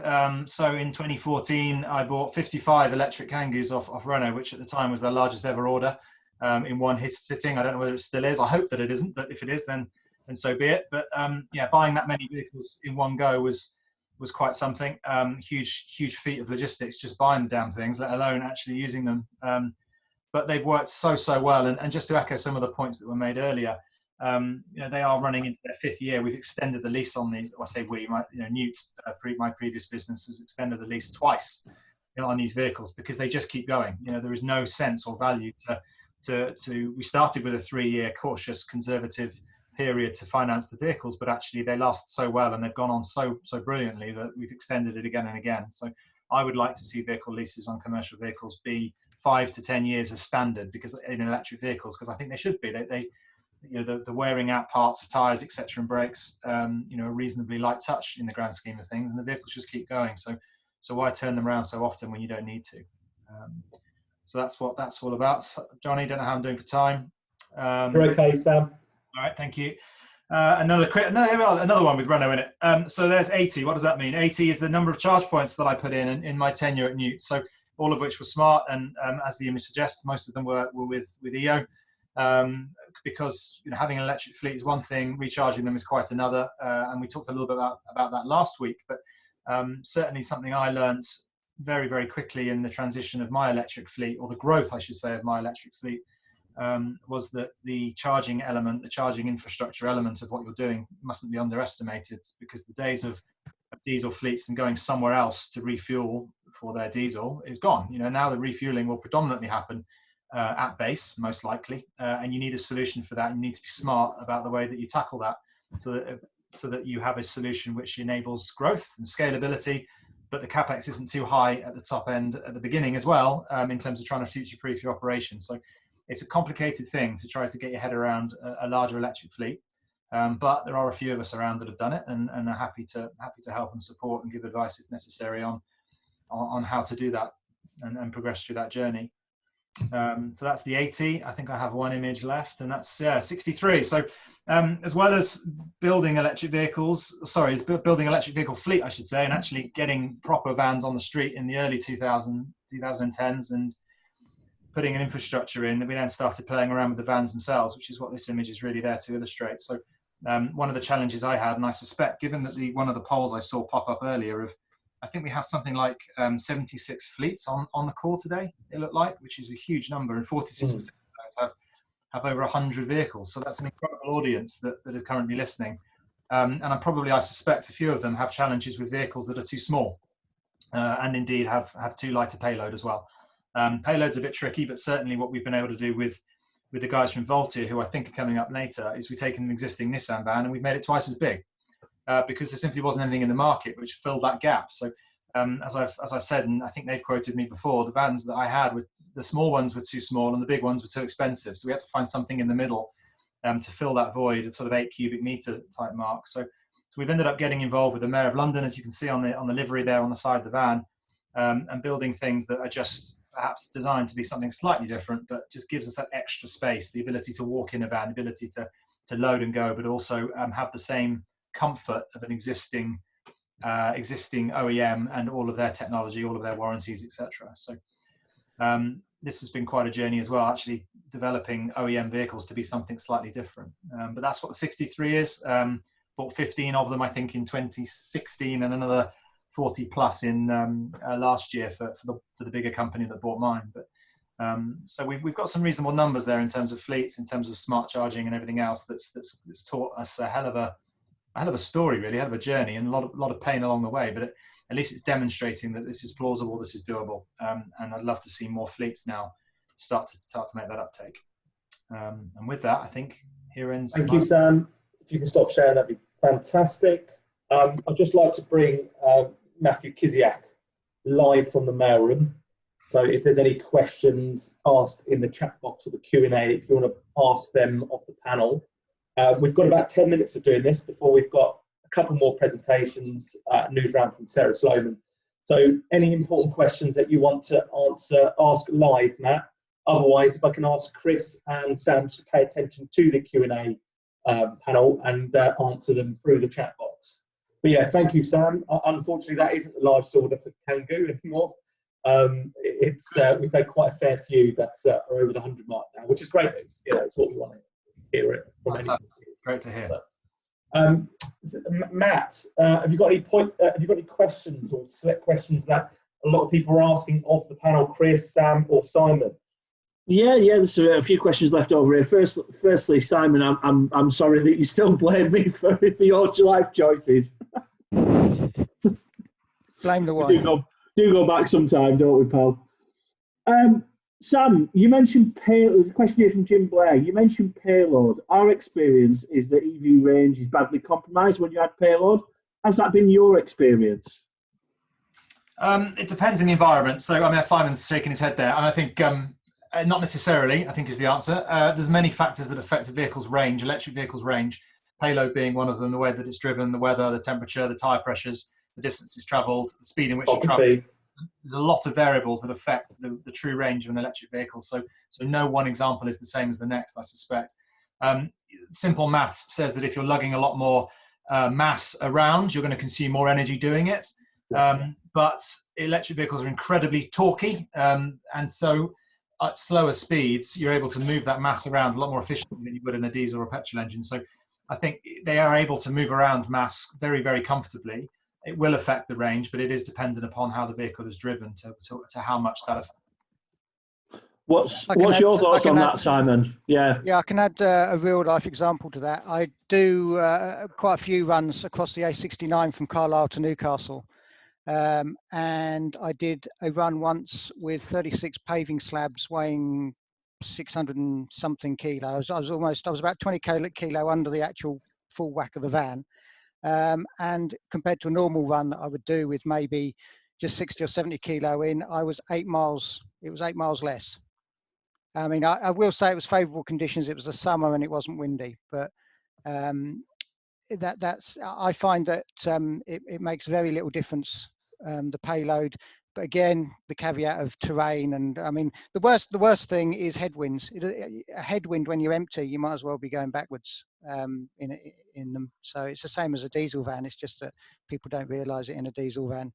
So in 2014, I bought 55 electric Kangoos off Renault, which at the time was their largest ever order, in one sitting. I don't know whether it still is. I hope that it isn't, but if it is, then so be it. But yeah, buying that many vehicles in one go was quite something. Huge feat of logistics, just buying the damn things, let alone actually using them. But they've worked so well. And just to echo some of the points that were made earlier, they are running into their 5th year. We've extended the lease on these. I say we, Newt, my previous business has extended the lease twice on these vehicles because they just keep going. There is no sense or value to. We started with a 3-year cautious, conservative period to finance the vehicles, but actually they last so well and they've gone on so brilliantly that we've extended it again and again. So I would like to see vehicle leases on commercial vehicles be 5 to 10 years as standard, because in electric vehicles, because I think they should be. The wearing out parts of tires, etc., and brakes, are reasonably light touch in the grand scheme of things, and the vehicles just keep going. So why turn them around so often when you don't need to? So that's what that's all about. Johnny, don't know how I'm doing for time. You're okay, Sam. All right, thank you. Another one with Renault in it. So there's 80. What does that mean? 80 is the number of charge points that I put in my tenure at Newt. So all of which were smart, and as the image suggests, most of them were with EO. Because having an electric fleet is one thing, recharging them is quite another, and we talked a little bit about that last week. But certainly something I learned very quickly in the transition of my electric fleet, or the growth, I should say, of my electric fleet, was that the charging element, the charging infrastructure element of what you're doing mustn't be underestimated, because the days of diesel fleets and going somewhere else to refuel for their diesel is gone. Now the refueling will predominantly happen at base, most likely, and you need a solution for that. You need to be smart about the way that you tackle that, so that you have a solution which enables growth and scalability, but the capex isn't too high at the top end at the beginning as well, in terms of trying to future-proof your operation. So it's a complicated thing to try to get your head around a larger electric fleet, but there are a few of us around that have done it, and are happy to help and support and give advice if necessary on how to do that and progress through that journey. So that's the 80. I think I have one image left, and that's 63. So as well as building electric vehicles, building electric vehicle fleet, I should say, and actually getting proper vans on the street in the early 2010s and putting an infrastructure in, we then started playing around with the vans themselves, which is what this image is really there to illustrate. So one of the challenges I had, and I suspect, given that one of the polls I saw pop up earlier of, I think we have something like 76 fleets on the call today, it looked like, which is a huge number, and 46% of those have over 100 vehicles. So that's an incredible audience that is currently listening. And I suspect a few of them have challenges with vehicles that are too small, and indeed have too light a payload as well. Payload's a bit tricky, but certainly what we've been able to do with the guys from Voltia, who I think are coming up later, is we've taken an existing Nissan van and we've made it twice as big. Because there simply wasn't anything in the market which filled that gap. So as I've said, and I think they've quoted me before, the vans that I had, the small ones were too small and the big ones were too expensive. So we had to find something in the middle to fill that void, a sort of 8 cubic meter type mark. So we've ended up getting involved with the Mayor of London, as you can see on the livery there on the side of the van, and building things that are just perhaps designed to be something slightly different, but just gives us that extra space, the ability to walk in a van, the ability to load and go, but also have the same comfort of an existing OEM and all of their technology, all of their warranties, etc. So this has been quite a journey as well, actually developing OEM vehicles to be something slightly different. But that's what the 63 is. Bought 15 of them, I think, in 2016, and another 40 plus in last year for the bigger company that bought mine. But so we've got some reasonable numbers there in terms of fleets, in terms of smart charging and everything else that's taught us a hell of a story, really, a hell of a journey, and a lot of pain along the way. But at least it's demonstrating that this is plausible, this is doable, and I'd love to see more fleets now start to make that uptake. And with that, I think here ends. Thank you, Sam. If you can stop sharing, that'd be fantastic. I'd just like to bring Mathew Kiziuk live from the Mailroom. So if there's any questions asked in the chat box or the Q&A, if you want to ask them off the panel, We've got about 10 minutes of doing this before we've got a couple more presentations, news round from Sarah Sloman. So any important questions that you want to answer, ask live, Matt. Otherwise, if I can ask Chris and Sam to pay attention to the Q&A panel and answer them through the chat box. But yeah, thank you, Sam. Unfortunately, that isn't the largest order for Kangoo anymore. We've had quite a fair few that are over the 100 mark now, which is great news. You know, it's what we want to hear it from anyone. Great to hear. Matt, have you got any questions or select questions that a lot of people are asking of the panel? Chris, Sam, or Simon? Yeah, there's a few questions left over here. Firstly, Simon, I'm sorry that you still blame me for your life choices. Blame the one. Do go back sometime, don't we, Paul? Sam, you mentioned payload. There's a question here from Jim Blair. You mentioned payload. Our experience is that EV range is badly compromised when you add payload. Has that been your experience? It depends on the environment. So, I mean, Simon's shaking his head there, and I think not necessarily, I think is the answer. There's many factors that affect a vehicle's range, electric vehicle's range, payload being one of them, the way that it's driven, the weather, the temperature, the tyre pressures, the distances travelled, the speed in which you travel. There's a lot of variables that affect the true range of an electric vehicle. So no one example is the same as the next, I suspect. Simple maths says that if you're lugging a lot more mass around, you're going to consume more energy doing it. But electric vehicles are incredibly torquey, and so at slower speeds, you're able to move that mass around a lot more efficiently than you would in a diesel or a petrol engine. So I think they are able to move around mass very, very comfortably. It will affect the range, but it is dependent upon how the vehicle is driven to how much that affects. What's your thoughts on that, Simon? Yeah, I can add a real life example to that. I do quite a few runs across the A69 from Carlisle to Newcastle. And I did a run once with 36 paving slabs weighing 600 and something kilos. I was about 20 kilo under the actual full whack of the van. And compared to a normal run that I would do with maybe just 60 or 70 kilo in, I was 8 miles. It was 8 miles less. I mean, I will say it was favourable conditions. It was the summer and it wasn't windy, but I find that it makes very little difference. The payload, but again, the caveat of terrain, and I mean, the worst thing is headwinds. A headwind when you're empty, you might as well be going backwards in them. So it's the same as a diesel van. It's just that people don't realise it in a diesel van.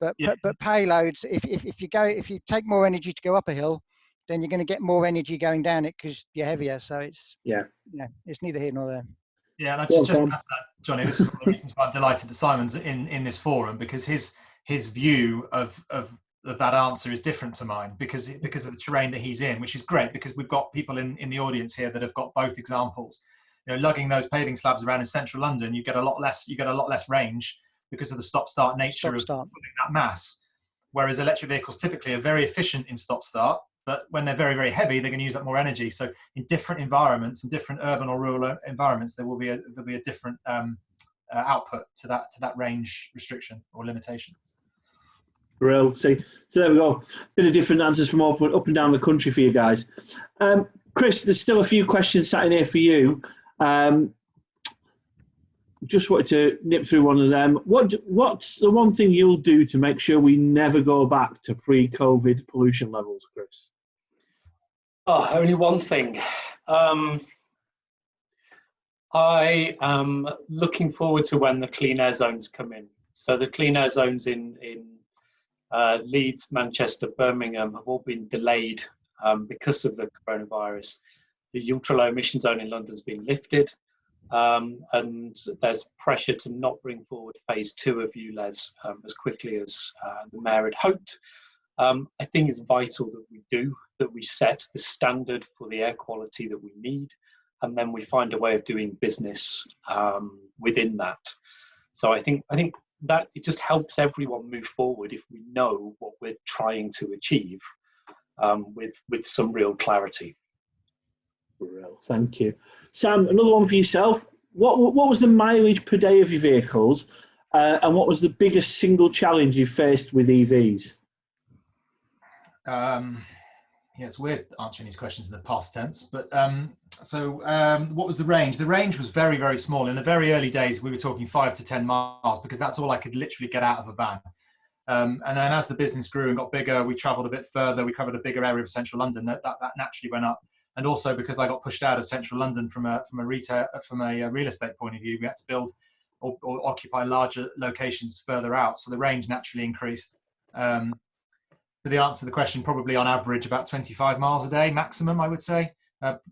But payloads, if you take more energy to go up a hill, then you're going to get more energy going down it because you're heavier. So it's it's neither here nor there. Yeah, and I just add that, Johnny. This is one of the reasons why I'm delighted that Simon's in this forum, because his view of that answer is different to mine because of the terrain that he's in, which is great because we've got people in the audience here that have got both examples. You know, lugging those paving slabs around in central London, you get a lot less range because of the stop-start nature of putting that mass. Whereas electric vehicles typically are very efficient in stop-start, but when they're very, very heavy, they're going to use up more energy. So in different environments, in different urban or rural environments, there'll be a different output to that range restriction or limitation. Real. So there we go. Bit of different answers from up and down the country for you guys. Chris, there's still a few questions sat in here for you. Just wanted to nip through one of them. What's the one thing you'll do to make sure we never go back to pre-COVID pollution levels, Chris? Oh, only one thing. I am looking forward to when the clean air zones come in. So the clean air zones in Leeds, Manchester, Birmingham have all been delayed because of the coronavirus. The ultra-low emission zone in London's been lifted, and there's pressure to not bring forward phase 2 of ULEZ as quickly as the Mayor had hoped. I think it's vital that we set the standard for the air quality that we need, and then we find a way of doing business within that. So I think that it just helps everyone move forward if we know what we're trying to achieve with some real clarity. Thank you. Sam, another one for yourself. What was the mileage per day of your vehicles, and what was the biggest single challenge you faced with EVs? Yeah, it's weird answering these questions in the past tense, but what was the range? The range was very, very small. In the very early days, we were talking 5 to 10 miles because that's all I could literally get out of a van. And then as the business grew and got bigger, we traveled a bit further. We covered a bigger area of central London. That naturally went up. And also because I got pushed out of central London from a real estate point of view, we had to build or occupy larger locations further out. So the range naturally increased. So the answer to the question, probably on average about 25 miles a day maximum, I would say.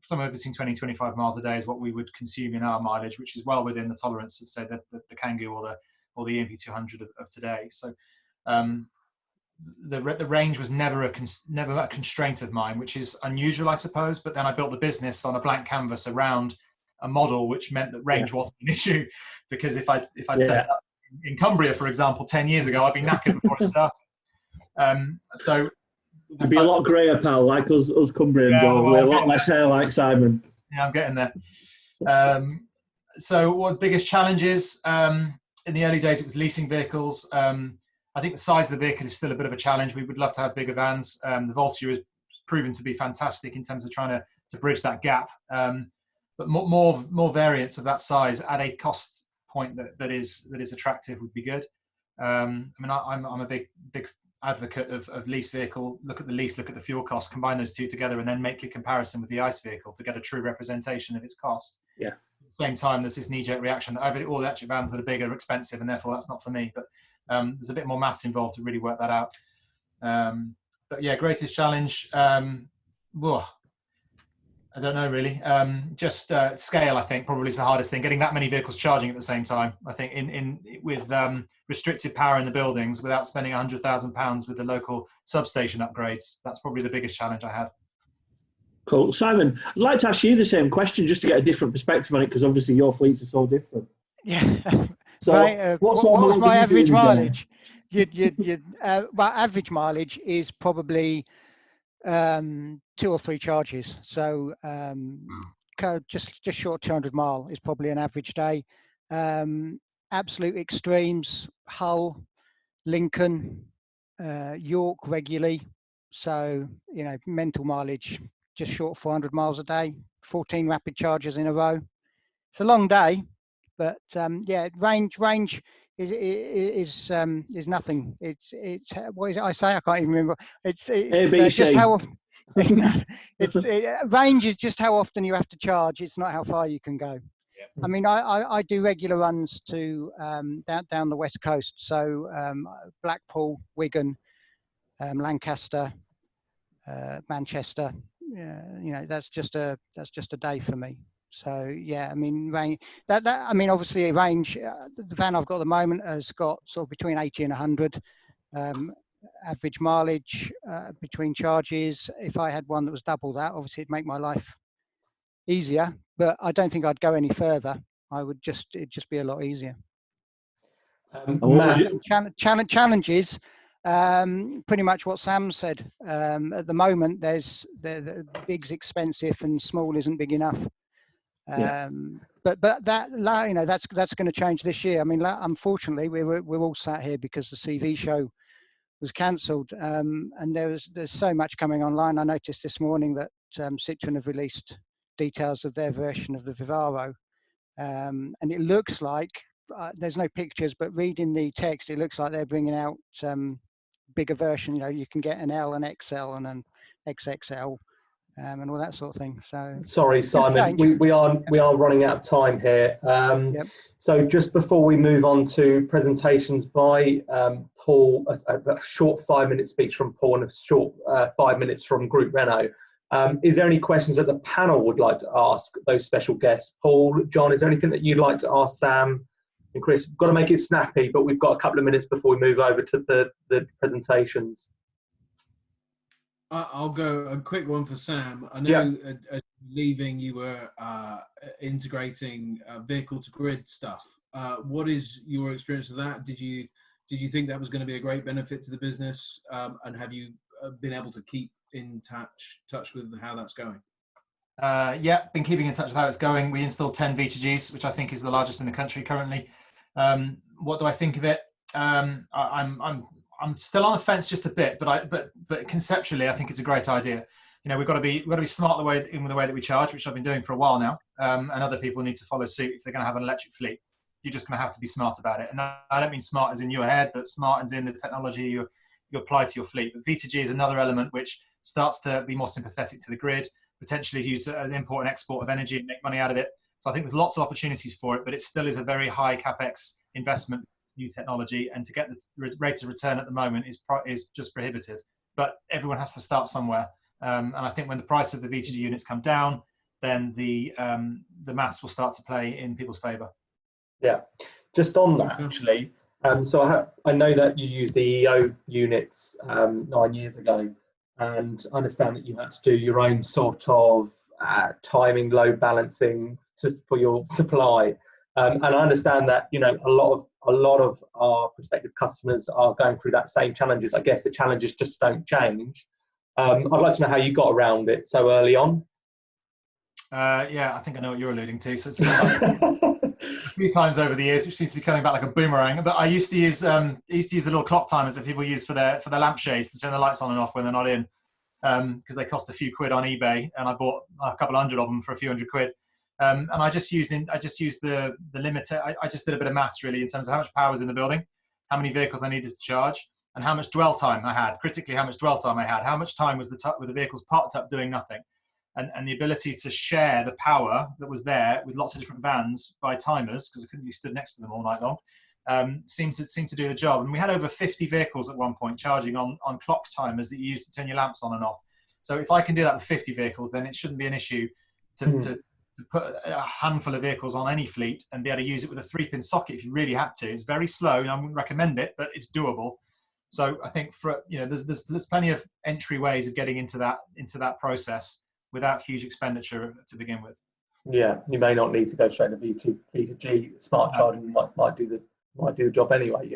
Somewhere between 20 and 25 miles a day is what we would consume in our mileage, which is well within the tolerance of, say, the Kangoo or the EMV 200 of today. So the range was never a constraint of mine, which is unusual, I suppose. But then I built the business on a blank canvas around a model, which meant that range wasn't an issue, because if I'd set up in Cumbria, for example, 10 years ago, I'd be knackered before I started. So it'd be a lot greyer, pal, like us Cumbrians, with a lot less hair like Simon. Yeah, I'm getting there. So what biggest challenges? In the early days, it was leasing vehicles. I think the size of the vehicle is still a bit of a challenge. We would love to have bigger vans. The Voltia has proven to be fantastic in terms of trying to bridge that gap. But more variants of that size at a cost point that is attractive would be good. I mean, I'm a big advocate of lease vehicle. Look at the lease, look at the fuel cost, combine those two together, and then make a comparison with the ICE vehicle to get a true representation of its cost. Yeah. At the same time, there's this knee-jerk reaction that all electric vans that are big are expensive, and therefore that's not for me. But there's a bit more maths involved to really work that out. But yeah, greatest challenge. I don't know really. Just scale, I think, probably is the hardest thing. Getting that many vehicles charging at the same time. I think with restricted power in the buildings, without spending £100,000 with the local substation upgrades, that's probably the biggest challenge I had. Cool. Simon, I'd like to ask you the same question just to get a different perspective on it, because obviously your fleets are so different. Yeah. So right, what was my average mileage? My average mileage is probably 2 or 3 charges. So just short 200 mile is probably an average day. Absolute extremes: Hull, Lincoln, York regularly. So mental mileage just short 400 miles a day. 14 rapid charges in a row. It's a long day, but range is nothing. It's what is it I say? I can't even remember. It's just how often. Range is just how often you have to charge. It's not how far you can go. Yeah. I mean, I do regular runs to down the west coast. So Blackpool, Wigan, Lancaster, Manchester. That's just a day for me. So yeah, I mean, range. I mean, obviously, range. The van I've got at the moment has got sort of between 80 and 100. Average mileage between charges. If I had one that was double that, obviously it'd make my life easier. But I don't think I'd go any further. It'd just be a lot easier. Challenges. Pretty much what Sam said. At the moment, the big's expensive and small isn't big enough. But that's going to change this year. I mean, unfortunately, we're all sat here because the CV show was cancelled, and there's so much coming online. I noticed this morning that Citroen have released details of their version of the Vivaro, and it looks like there's no pictures, but reading the text, it looks like they're bringing out bigger version. You can get an L, an XL, and an XXL. And all that sort of thing. So sorry, Simon, we are running out of time here. So just before we move on to presentations by Paul, a short 5-minute speech from Paul and a short 5 minutes from Group Renault. Is there any questions that the panel would like to ask those special guests? Paul, John, is there anything that you'd like to ask Sam and Chris? Got to make it snappy, but we've got a couple of minutes before we move over to the presentations. I'll go a quick one for Sam. I know as leaving, you were integrating vehicle to grid stuff. What is your experience of that? Did you think that was going to be a great benefit to the business? And have you been able to keep in touch with how that's going? Been keeping in touch with how it's going. We installed 10 V2Gs, which I think is the largest in the country currently. What do I think of it? I'm still on the fence just a bit, but conceptually, I think it's a great idea. we've got to be smart in the way that we charge, which I've been doing for a while now, and other people need to follow suit if they're going to have an electric fleet. You're just going to have to be smart about it. And I don't mean smart as in your head, but smart as in the technology you apply to your fleet. But V2G is another element which starts to be more sympathetic to the grid, potentially use an import and export of energy and make money out of it. So I think there's lots of opportunities for it, but it still is a very high capex investment, new technology, and to get the rate of return at the moment is just prohibitive. But everyone has to start somewhere, and I think when the price of the V2G units come down, then the maths will start to play in people's favour. Yeah, just on that actually. So I know that you used the EO units 9 years ago, and I understand that you had to do your own sort of timing, load balancing for your supply. And I understand that a lot of our prospective customers are going through that same challenges. I guess the challenges just don't change. I'd like to know how you got around it so early on. Yeah, I think I know what you're alluding to. So it's a few times over the years, which seems to be coming back like a boomerang. But I used to use the little clock timers that people use for their lampshades to turn the lights on and off when they're not in, because they cost a few quid on eBay, and I bought a couple hundred of them for a few hundred quid. And I just used the limiter. I just did a bit of maths really in terms of how much power was in the building, how many vehicles I needed to charge, and how much dwell time I had. Critically, how much dwell time I had. How much time was the vehicles parked up doing nothing. And the ability to share the power that was there with lots of different vans by timers, because I couldn't be stood next to them all night long, seemed to do the job. And we had over 50 vehicles at one point charging on clock timers that you use to turn your lamps on and off. So if I can do that with 50 vehicles, then it shouldn't be an issue to put a handful of vehicles on any fleet and be able to use it with a 3-pin socket if you really had to. It's very slow, and I wouldn't recommend it, but it's doable. So I think there's plenty of entry ways of getting into that process without huge expenditure to begin with. Yeah, you may not need to go straight to V2G. Smart charging might do the job anyway.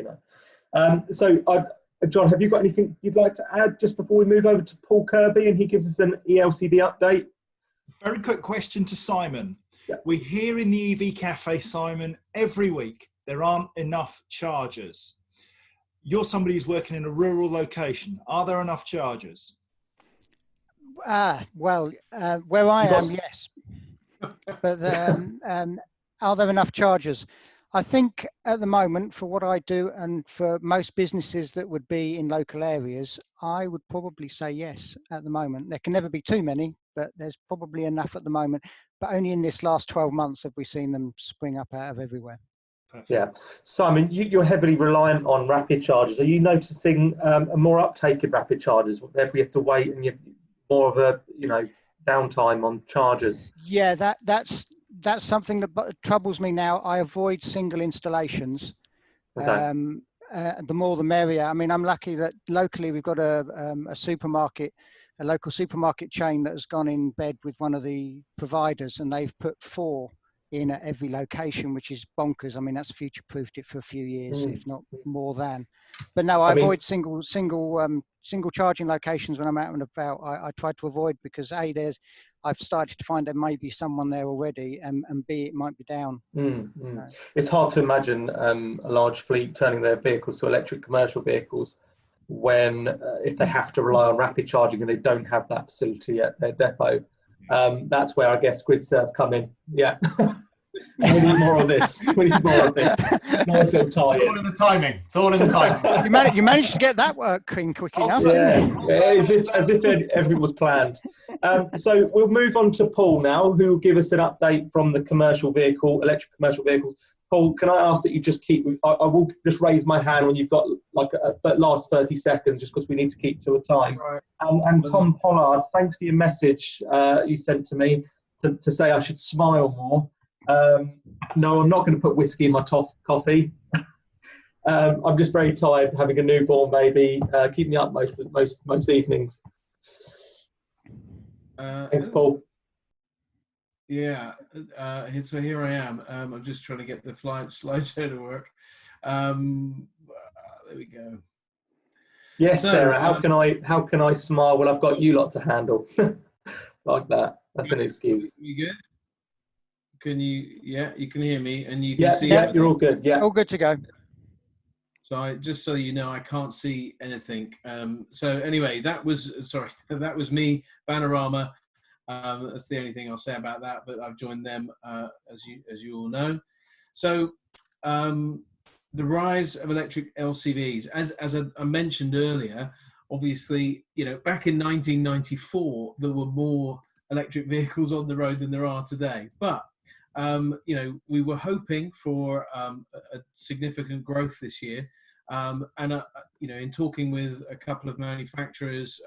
So John, have you got anything you'd like to add just before we move over to Paul Kirby and he gives us an ELCV update? Very quick question to Simon. Yeah. We hear in the EV Cafe, Simon, every week there aren't enough chargers. You're somebody who's working in a rural location. Are there enough chargers? Where I am, yes. But are there enough chargers? I think at the moment, for what I do and for most businesses that would be in local areas, I would probably say yes at the moment. There can never be too many, but there's probably enough at the moment. But only in this last 12 months have we seen them spring up out of everywhere. Perfect. Yeah. Simon, you're heavily reliant on rapid chargers. Are you noticing a more uptake in rapid chargers? Therefore, you have to wait and you're more of a downtime on chargers. Yeah, that's something that troubles me now. I avoid single installations. Okay. The more the merrier. I mean, I'm lucky that locally we've got a local supermarket chain that has gone in bed with one of the providers, and they've put 4 in at every location, which is bonkers. I mean, that's future-proofed it for a few years, if not more than. But no, I avoid single charging locations when I'm out and about. I try to avoid because I've started to find there may be someone there already, and B, it might be down. It's hard to imagine a large fleet turning their vehicles to electric commercial vehicles when if they have to rely on rapid charging and they don't have that facility at their depot. That's where I guess GridServe come in. Yeah. We need more of this. Nice little tie-in. It's all in the timing. It's all in the timing. You managed to get that working quick enough. Yeah, as if everything was planned. So we'll move on to Paul now, who will give us an update from the electric commercial vehicles. Paul, can I ask that you just I will just raise my hand when you've got like a last 30 seconds, just because we need to keep to a time. Right. And Tom Pollard, thanks for your message you sent to me to say I should smile more. No, I'm not going to put whiskey in my coffee. I'm just very tired having a newborn baby. Keep me up most evenings. Thanks, Paul. Yeah, so here I am. I'm just trying to get the slideshow to work. There we go. Yes, so, Sarah. How can I smile when I've got you lot to handle? Like that. That's an excuse. You good? Can you? Yeah, you can hear me, and you can see. Yeah, you're all good. Yeah, all good to go. So just so you know, I can't see anything. So anyway, that was me, Vanarama. That's the only thing I'll say about that. But I've joined them, as you all know. So the rise of electric LCVs, as I mentioned earlier, obviously, back in 1994 there were more electric vehicles on the road than there are today. But we were hoping for a significant growth this year. In talking with a couple of manufacturers,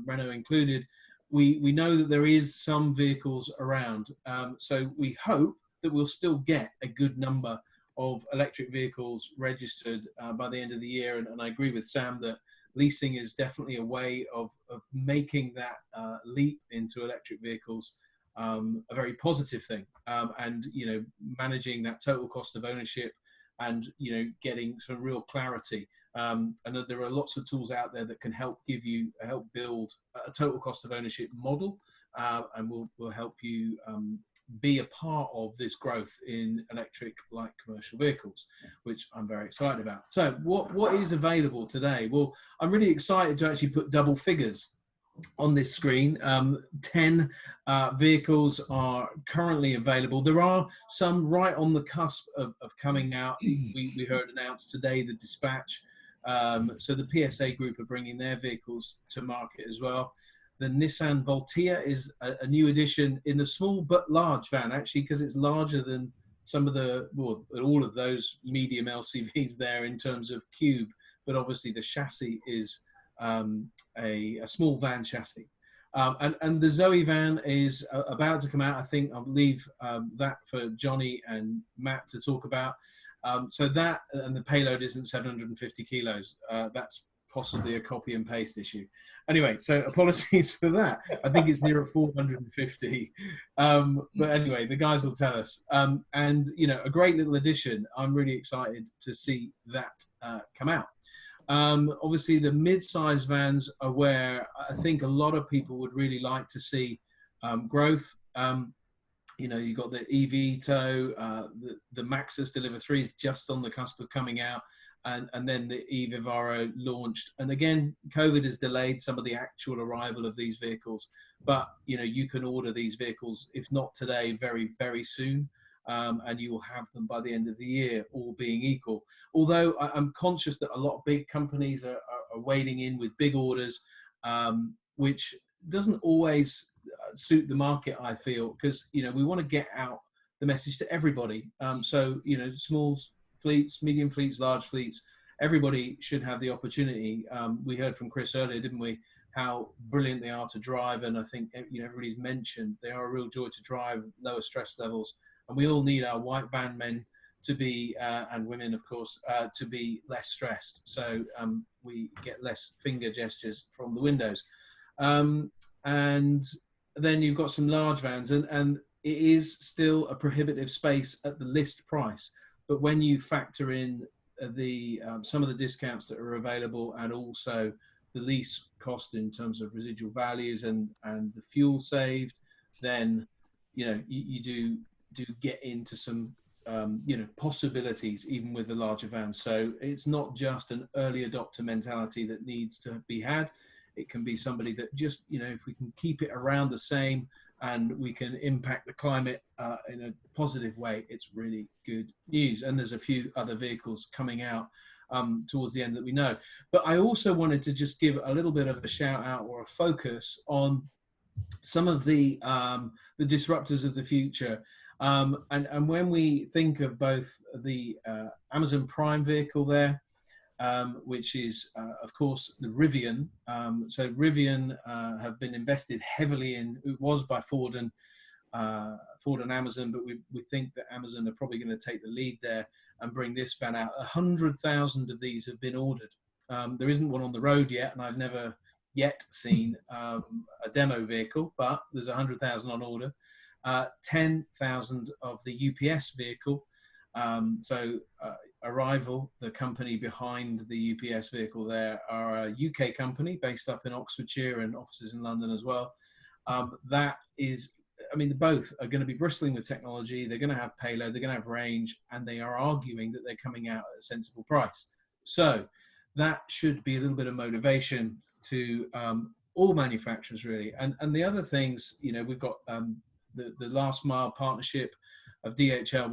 Renault included, we know that there is some vehicles around. So we hope that we'll still get a good number of electric vehicles registered by the end of the year. And I agree with Sam that leasing is definitely a way of making that leap into electric vehicles a very positive thing, and managing that total cost of ownership, and getting some real clarity. And that there are lots of tools out there that can help build a total cost of ownership model, and will help you be a part of this growth in electric light commercial vehicles, which I'm very excited about. So what is available today? Well, I'm really excited to actually put double figures on this screen. 10 vehicles are currently available. There are some right on the cusp of coming out. We heard announced today the Dispatch. So the PSA group are bringing their vehicles to market as well. The Nissan Voltea is a new addition in the small but large van, actually, because it's larger than some of all of those medium LCVs there in terms of cube. But obviously the chassis is a small van chassis. And the Zoe van is about to come out. I think I'll leave that for Johnny and Matt to talk about. So that, and the payload isn't 750 kilos. That's possibly a copy and paste issue. Anyway, so apologies for that. I think it's near at 450. But anyway, the guys will tell us. And, a great little addition. I'm really excited to see that come out. Obviously, the mid-size vans are where I think a lot of people would really like to see growth. You've got the eVito, the Maxus Deliver 3 is just on the cusp of coming out, and then the eVivaro launched. And again, COVID has delayed some of the actual arrival of these vehicles, but you can order these vehicles, if not today, very, very soon. And you will have them by the end of the year, all being equal. Although I'm conscious that a lot of big companies are wading in with big orders, which doesn't always suit the market, I feel, because we want to get out the message to everybody. So small fleets, medium fleets, large fleets, everybody should have the opportunity. We heard from Chris earlier, didn't we, how brilliant they are to drive, and I think everybody's mentioned they are a real joy to drive, lower stress levels. And we all need our white van men to be, and women, of course, to be less stressed. So we get less finger gestures from the windows. And then you've got some large vans, and it is still a prohibitive space at the list price. But when you factor in the some of the discounts that are available, and also the lease cost in terms of residual values and the fuel saved, then you do get into some possibilities even with the larger vans. So it's not just an early adopter mentality that needs to be had. It can be somebody that just if we can keep it around the same and we can impact the climate in a positive way, it's really good news. And there's a few other vehicles coming out towards the end that we know. But I also wanted to just give a little bit of a shout out or a focus on some of the disruptors of the future. And when we think of both the Amazon Prime vehicle there, which is, of course, the Rivian. So Rivian have been invested heavily in. It was by Ford and Amazon, but we think that Amazon are probably going to take the lead there and bring this van out. 100,000 of these have been ordered. There isn't one on the road yet, and I've never yet seen a demo vehicle, but there's 100,000 on order. 10,000 of the UPS vehicle. Arrival, the company behind the UPS vehicle there, are a UK company based up in Oxfordshire and offices in London as well. That is, both are going to be bristling with technology. They're going to have payload, they're going to have range, and they are arguing that they're coming out at a sensible price. So that should be a little bit of motivation to all manufacturers, really. And the other things, you know, we've got the last mile partnership of DHL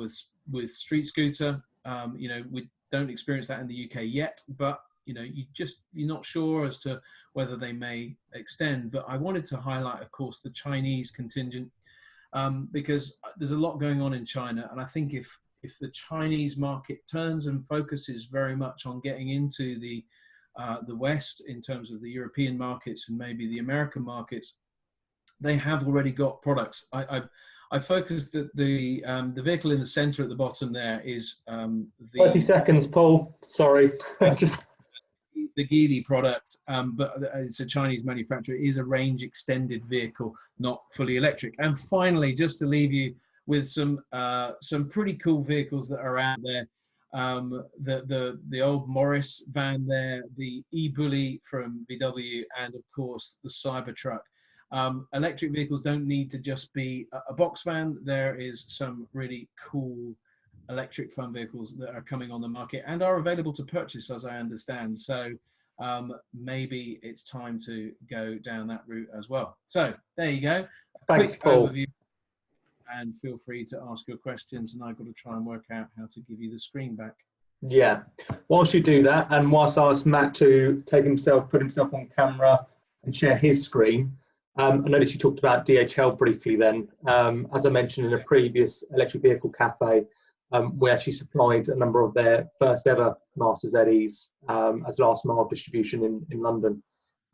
with Street Scooter. You know, we don't experience that in the UK yet, but you know, you're not sure as to whether they may extend. But I wanted to highlight, of course, the Chinese contingent, because there's a lot going on in China, and I think if the Chinese market turns and focuses very much on getting into the West in terms of the European markets and maybe the American markets, they have already got products. I focused that the vehicle in the center at the bottom there is 30 seconds, Paul. Sorry, just the Geely product, but it's a Chinese manufacturer. It is a range extended vehicle, not fully electric. And finally, just to leave you with some pretty cool vehicles that are out there. The old Morris van there, the e-Bully from VW, and of course the Cybertruck. Electric vehicles don't need to just be a box van. There is some really cool electric fun vehicles that are coming on the market and are available to purchase, as I understand. So maybe it's time to go down that route as well. So there you go. Thanks, Quick Paul. overview, and feel free to ask your questions, and I've got to try and work out how to give you the screen back. Yeah. Whilst you do that, and whilst I ask Matt to put himself on camera and share his screen, I noticed you talked about DHL briefly then. As I mentioned in a previous electric vehicle cafe, we actually supplied a number of their first ever Master ZEs as last mile distribution in London.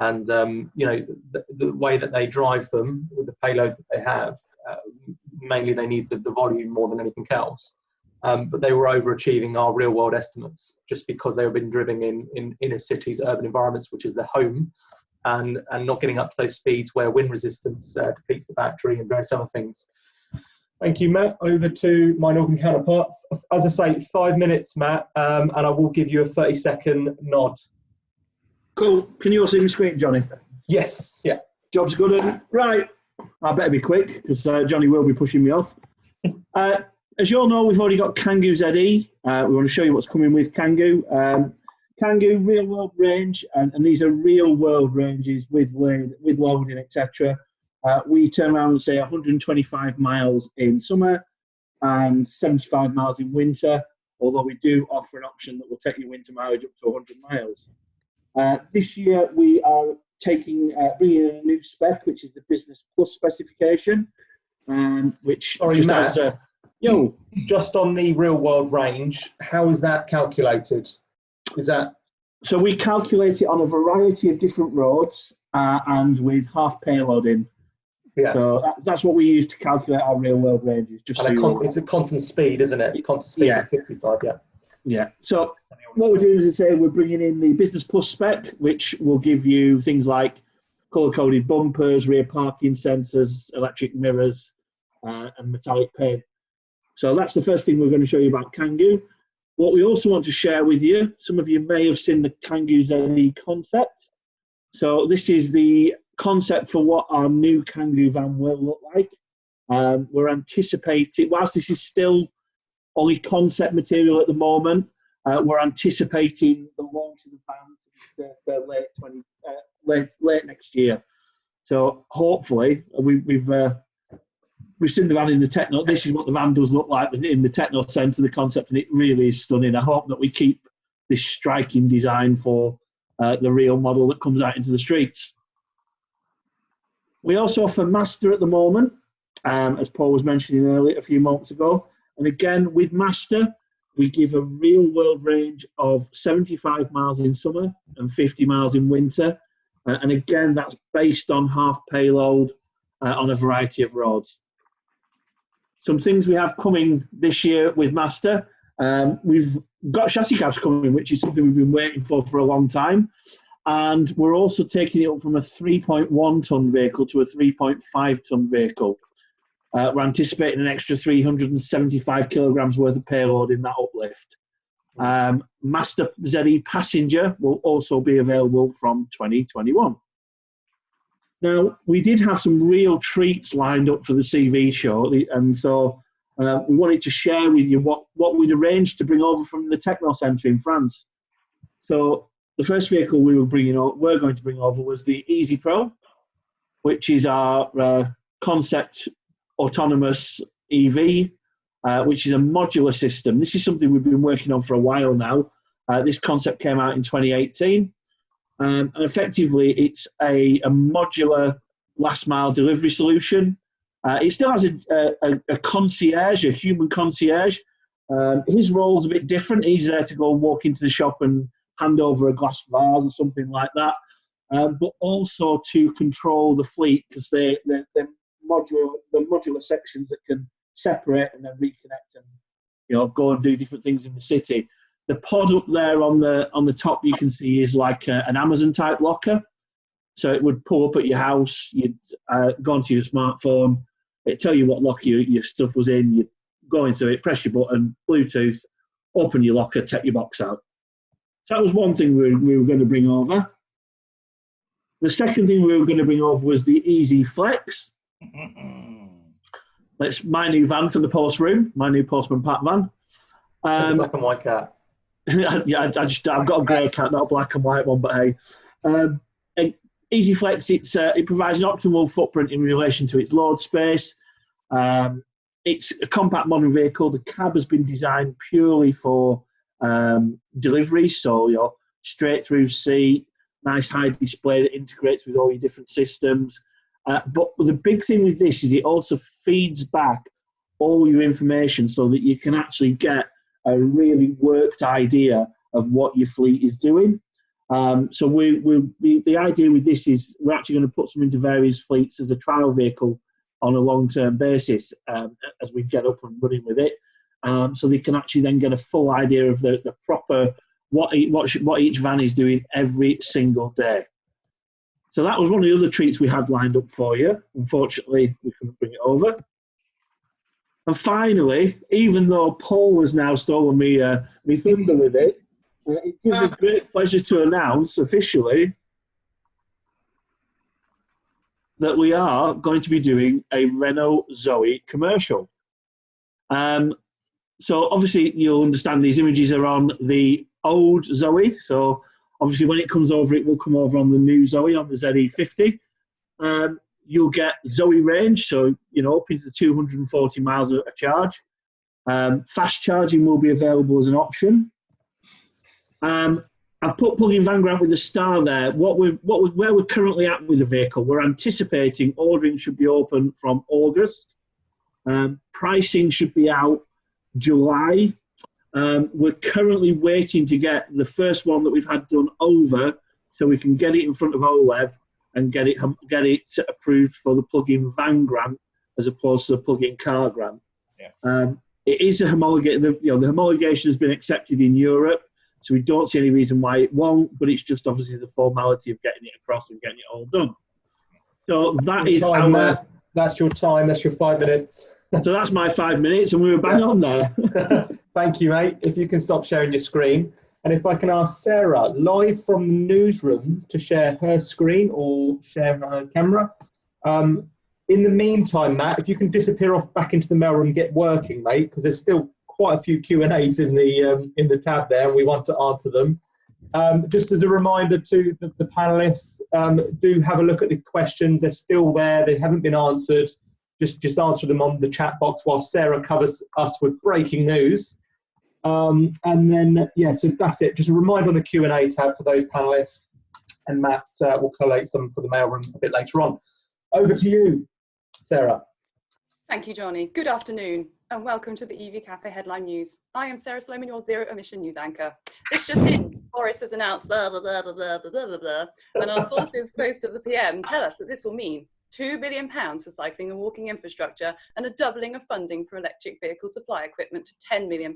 And, you know, the way that they drive them with the payload that they have, mainly they need the volume more than anything else. But they were overachieving our real world estimates just because they have been driven in inner cities, urban environments, which is their home, and not getting up to those speeds where wind resistance depletes the battery and various other things. Thank you, Matt. Over to my northern counterpart. As I say, 5 minutes, Matt, and I will give you a 30-second nod. Cool. Can you all see my screen, Johnny? Yes. Yeah. Job's good. Right. I better be quick because Johnny will be pushing me off. As you all know, we've already got Kangoo ZE. We want to show you what's coming with Kangoo. Kangoo real world range, and these are real world ranges with loading, etc. We turn around and say 125 miles in summer and 75 miles in winter, although we do offer an option that will take your winter mileage up to 100 miles. This year we are bringing in a new spec, which is the Business Plus specification, which Matt, just on the real world range, how is that calculated? So we calculate it on a variety of different roads and with half payload in. Yeah. So that's what we use to calculate our real world ranges. It's a constant speed, isn't it? Constant speed of 55, yeah. Yeah. So what we're doing is, I say, we're bringing in the Business Plus spec, which will give you things like colour-coded bumpers, rear parking sensors, electric mirrors, and metallic paint. So that's the first thing we're going to show you about Kangoo. What we also want to share with you, some of you may have seen the Kangoo ZE concept. So this is the concept for what our new Kangoo van will look like. We're anticipating, whilst this is still only concept material at the moment, we're anticipating the launch of the van to late next year. So hopefully we've seen the van in the techno. This is what the van does look like in the techno centre, the concept, and it really is stunning. I hope that we keep this striking design for the real model that comes out into the streets. We also offer Master at the moment, as Paul was mentioning earlier a few moments ago. And again, with Master, we give a real world range of 75 miles in summer and 50 miles in winter. And again, that's based on half payload on a variety of roads. Some things we have coming this year with Master. We've got chassis cabs coming, which is something we've been waiting for a long time. And we're also taking it up from a 3.1 tonne vehicle to a 3.5 tonne vehicle. We're anticipating an extra 375 kilograms worth of payload in that uplift. Master ZE Passenger will also be available from 2021. Now, we did have some real treats lined up for the CV show, and so we wanted to share with you what we'd arranged to bring over from the Techno Centre in France. So the first vehicle we were going to bring over was the Easy Pro, which is our concept autonomous EV, which is a modular system. This is something we've been working on for a while now. This concept came out in 2018, and effectively it's a modular last mile delivery solution. It still has a concierge, a human concierge. His role's a bit different. He's there to go and walk into the shop and hand over a glass vase or something like that, but also to control the fleet, because they're modular sections that can separate and then reconnect and go and do different things in the city. The pod up there on the top you can see is like an Amazon type locker. So it would pull up at your house. You'd go onto your smartphone. It'd tell you what locker your stuff was in. You'd go into it, press your button, Bluetooth, open your locker, take your box out. So that was one thing we were going to bring over. The second thing we were going to bring over was the Easy Flex. That's my new van for the post room, my new Postman Pat van. Black and white cat. Yeah, I've got a grey cat, not a black and white one, but hey. Easy Flex, it provides an optimal footprint in relation to its load space. It's a compact modern vehicle. The cab has been designed purely for delivery, so straight through seat, nice high display that integrates with all your different systems. But the big thing with this is it also feeds back all your information so that you can actually get a really worked idea of what your fleet is doing. So the idea with this is we're actually going to put some into various fleets as a trial vehicle on a long-term basis as we get up and running with it. So they can actually then get a full idea of the proper what each van is doing every single day. So that was one of the other treats we had lined up for you. Unfortunately, we couldn't bring it over. And finally, even though Paul has now stolen me thunder with it, it gives us great pleasure to announce officially that we are going to be doing a Renault Zoe commercial. So obviously you'll understand these images are on the old Zoe. So obviously when it comes over, it will come over on the new Zoe, on the ZE50. You'll get Zoe range, so up into 240 miles a charge. Fast charging will be available as an option. I've put plug-in van grant with a star there. Where we're currently at with the vehicle, we're anticipating ordering should be open from August. Pricing should be out July. We're currently waiting to get the first one that we've had done over so we can get it in front of OLEV and get it approved for the plug-in van grant as opposed to the plug-in car grant. Yeah. It is a homologation. The homologation has been accepted in Europe, so we don't see any reason why it won't. But it's just obviously the formality of getting it across and getting it all done. So that's your time. That's your 5 minutes. So that's my 5 minutes, and we were bang on there. Thank you, mate. If you can stop sharing your screen. And if I can ask Sarah, live from the newsroom, to share her screen or share her camera. In the meantime, Matt, if you can disappear off back into the mailroom and get working, mate, because there's still quite a few Q&As in the tab there, and we want to answer them. Just as a reminder to the panelists, do have a look at the questions. They're still there. They haven't been answered. Just answer them on the chat box while Sarah covers us with breaking news. And then, so that's it. Just a reminder on the Q&A tab for those panelists. And Matt will collate some for the mailroom a bit later on. Over to you, Sarah. Thank you, Johnny. Good afternoon and welcome to the EV Café Headline News. I am Sarah Sloman, your zero emission news anchor. This just in, Boris has announced blah, blah, blah, blah, blah, blah, blah, blah, and our sources close to the PM tell us that this will mean £2 billion for cycling and walking infrastructure and a doubling of funding for electric vehicle supply equipment to £10 million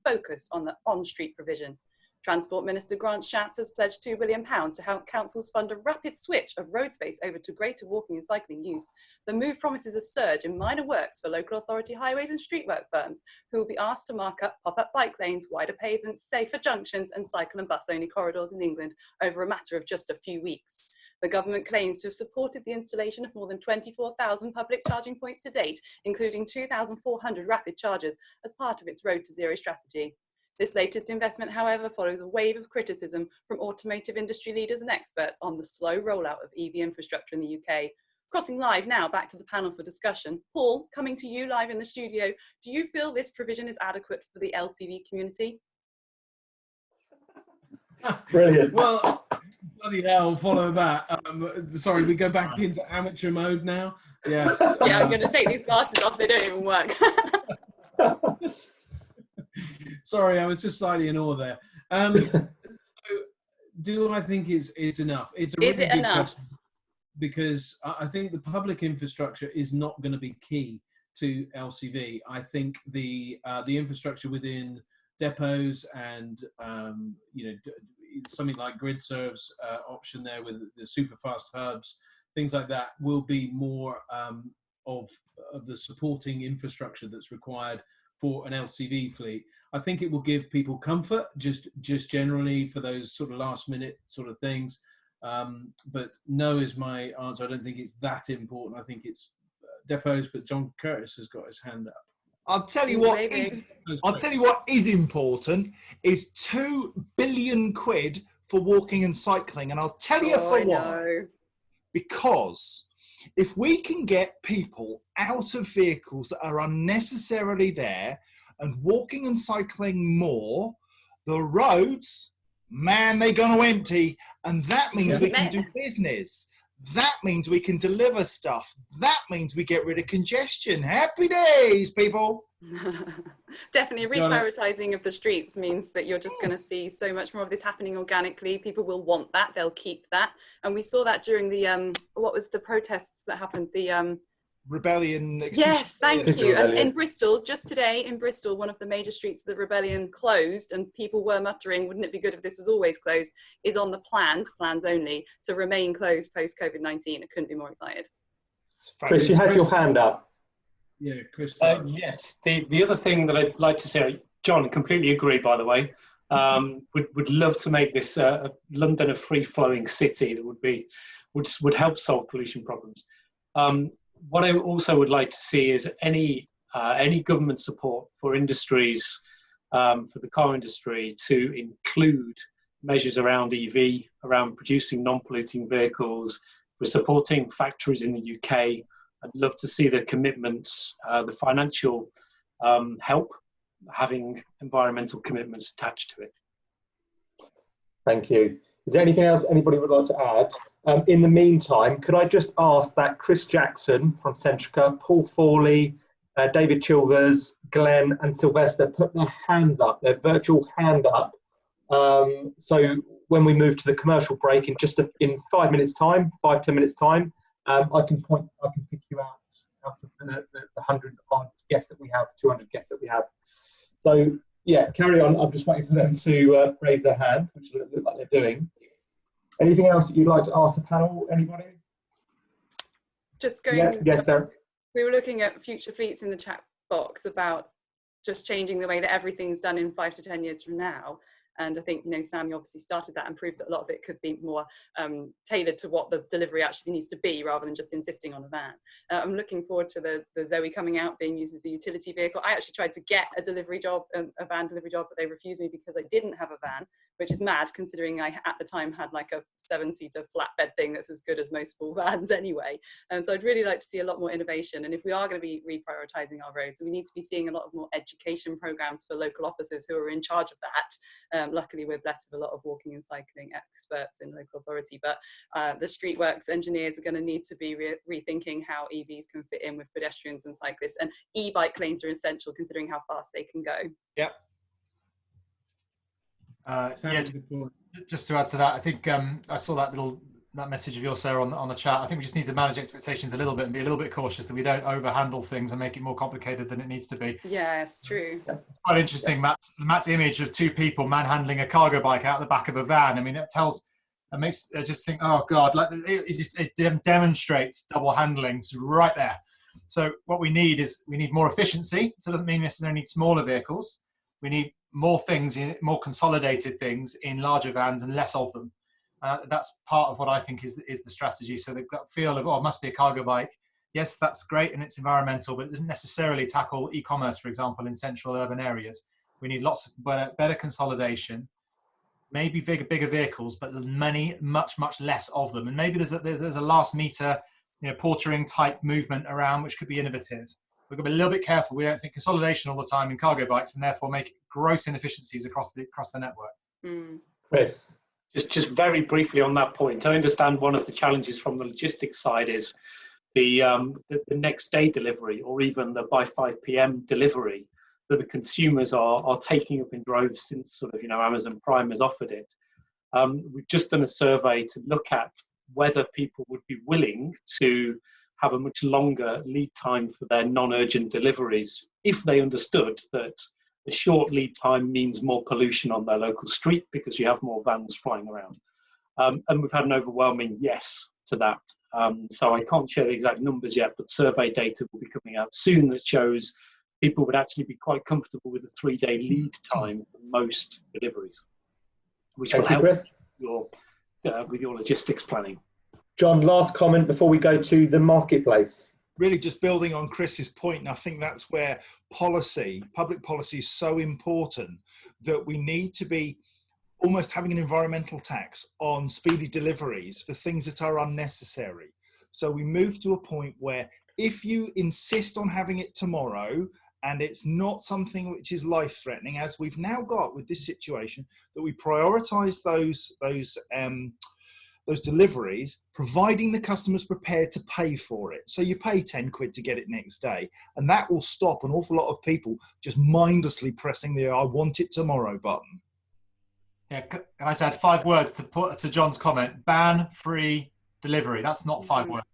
focused on the on-street provision. Transport Minister Grant Shapps has pledged £2 billion to help councils fund a rapid switch of road space over to greater walking and cycling use. The move promises a surge in minor works for local authority highways and streetwork firms who will be asked to mark up pop-up bike lanes, wider pavements, safer junctions and cycle and bus-only corridors in England over a matter of just a few weeks. The government claims to have supported the installation of more than 24,000 public charging points to date, including 2,400 rapid chargers, as part of its Road to Zero strategy. This latest investment, however, follows a wave of criticism from automotive industry leaders and experts on the slow rollout of EV infrastructure in the UK. Crossing live now, back to the panel for discussion. Paul, coming to you live in the studio, do you feel this provision is adequate for the LCV community? Brilliant. Well, bloody hell, follow that. Sorry, we go back into amateur mode now. Yes. Yeah, I'm going to take these glasses off. They don't even work. Sorry, I was just slightly in awe there. Do I think it's enough? It's a really big enough? question, because I think the public infrastructure is not going to be key to LCV. I think the infrastructure within depots and something like GridServe's option there with the super fast hubs, things like that, will be more of the supporting infrastructure that's required for an LCV fleet. I think it will give people comfort, just generally for those sort of last minute sort of things. But no is my answer. I don't think it's that important. I think it's depots. But John Curtis has got his hand up. I'll tell you what is important is 2 billion quid for walking and cycling, and I'll tell you for why. Because if we can get people out of vehicles that are unnecessarily there and walking and cycling more, the roads, man, they're going to empty, and that means we can do business. That means we can deliver stuff. That means we get rid of congestion. Happy days, people. Definitely, reprioritising of the streets means that you're just going to see so much more of this happening organically. People will want that. They'll keep that. And we saw that during the, what was the protests that happened? The Rebellion. Yes, thank you. And in Bristol, just today in Bristol, one of the major streets of the Rebellion closed, and people were muttering, wouldn't it be good if this was always closed, is on the plans only, to remain closed post-COVID-19. I couldn't be more excited. Chris, you had your hand up. Yeah, Chris. Yes, the other thing that I'd like to say, John, completely agree, by the way. Would love to make this London a free-flowing city that would help solve pollution problems. What I also would like to see is any government support for industries, for the car industry, to include measures around EV, around producing non-polluting vehicles. We're supporting factories in the UK. I'd love to see the commitments, the financial help, having environmental commitments attached to it. Thank you. Is there anything else anybody would like to add? In the meantime, could I just ask that Chris Jackson from Centrica, Paul Fawley, David Chilvers, Glenn and Sylvester put their hands up, their virtual hand up. So when we move to the commercial break in 5 minutes time, 5-10 minutes time, I can pick you out of the 100 odd guests that we have, 200 guests that we have. So yeah, carry on. I'm just waiting for them to raise their hand, which look like they're doing. Anything else that you'd like to ask the panel? Anybody? Just going. Yeah, yes, sir. We were looking at future fleets in the chat box about just changing the way that everything's done in 5 to 10 years from now. And I think, Sam, you obviously started that and proved that a lot of it could be more tailored to what the delivery actually needs to be, rather than just insisting on a van. I'm looking forward to the Zoe coming out, being used as a utility vehicle. I actually tried to get a delivery job, a van delivery job, but they refused me because I didn't have a van, which is mad considering I at the time had like a 7-seater flatbed thing that's as good as most full vans anyway. And so I'd really like to see a lot more innovation. And if we are going to be reprioritising our roads, we need to be seeing a lot of more education programmes for local officers who are in charge of that. Luckily, we're blessed with a lot of walking and cycling experts in local authority, but the streetworks engineers are going to need to be rethinking how EVs can fit in with pedestrians and cyclists, and e-bike lanes are essential considering how fast they can go. Yep. Yeah, just to add to that, I think I saw that message of yours, Sarah, on the chat. I think we just need to manage expectations a little bit and be a little bit cautious that we don't overhandle things and make it more complicated than it needs to be. Yes, true. It's quite interesting, Matt's image of 2 people manhandling a cargo bike out the back of a van. I mean, I just think, oh God, like it demonstrates double handling right there. So what we need more efficiency. So it doesn't mean necessarily need smaller vehicles. We need more things, more consolidated things in larger vans and less of them. That's part of what I think is the strategy. So they've got feel of, it must be a cargo bike. Yes, that's great and it's environmental, but it doesn't necessarily tackle e-commerce, for example, in central urban areas. We need lots of better consolidation, maybe bigger vehicles, but much less of them. And maybe there's a last meter, portering type movement around, which could be innovative. We've got to be a little bit careful. We don't think consolidation all the time in cargo bikes, and therefore make gross inefficiencies across the network. Chris, just very briefly on that point, I understand one of the challenges from the logistics side is the next day delivery, or even the by 5 p.m. delivery that the consumers are taking up in droves since sort of Amazon Prime has offered it. We've just done a survey to look at whether people would be willing to have a much longer lead time for their non-urgent deliveries if they understood that the short lead time means more pollution on their local street because you have more vans flying around. And we've had an overwhelming yes to that. So I can't share the exact numbers yet, but survey data will be coming out soon that shows people would actually be quite comfortable with a 3-day lead time for most deliveries, which will help with your logistics planning. John, last comment before we go to the marketplace. Really just building on Chris's point, and I think that's where public policy is so important, that we need to be almost having an environmental tax on speedy deliveries for things that are unnecessary. So we move to a point where if you insist on having it tomorrow, and it's not something which is life-threatening, as we've now got with this situation, that we prioritise those deliveries, providing the customer's prepared to pay for it. So you pay 10 quid to get it next day, and that will stop an awful lot of people just mindlessly pressing the "I want it tomorrow" button. Yeah, can I just add 5 words to put to John's comment? Ban free delivery. That's not 5 words.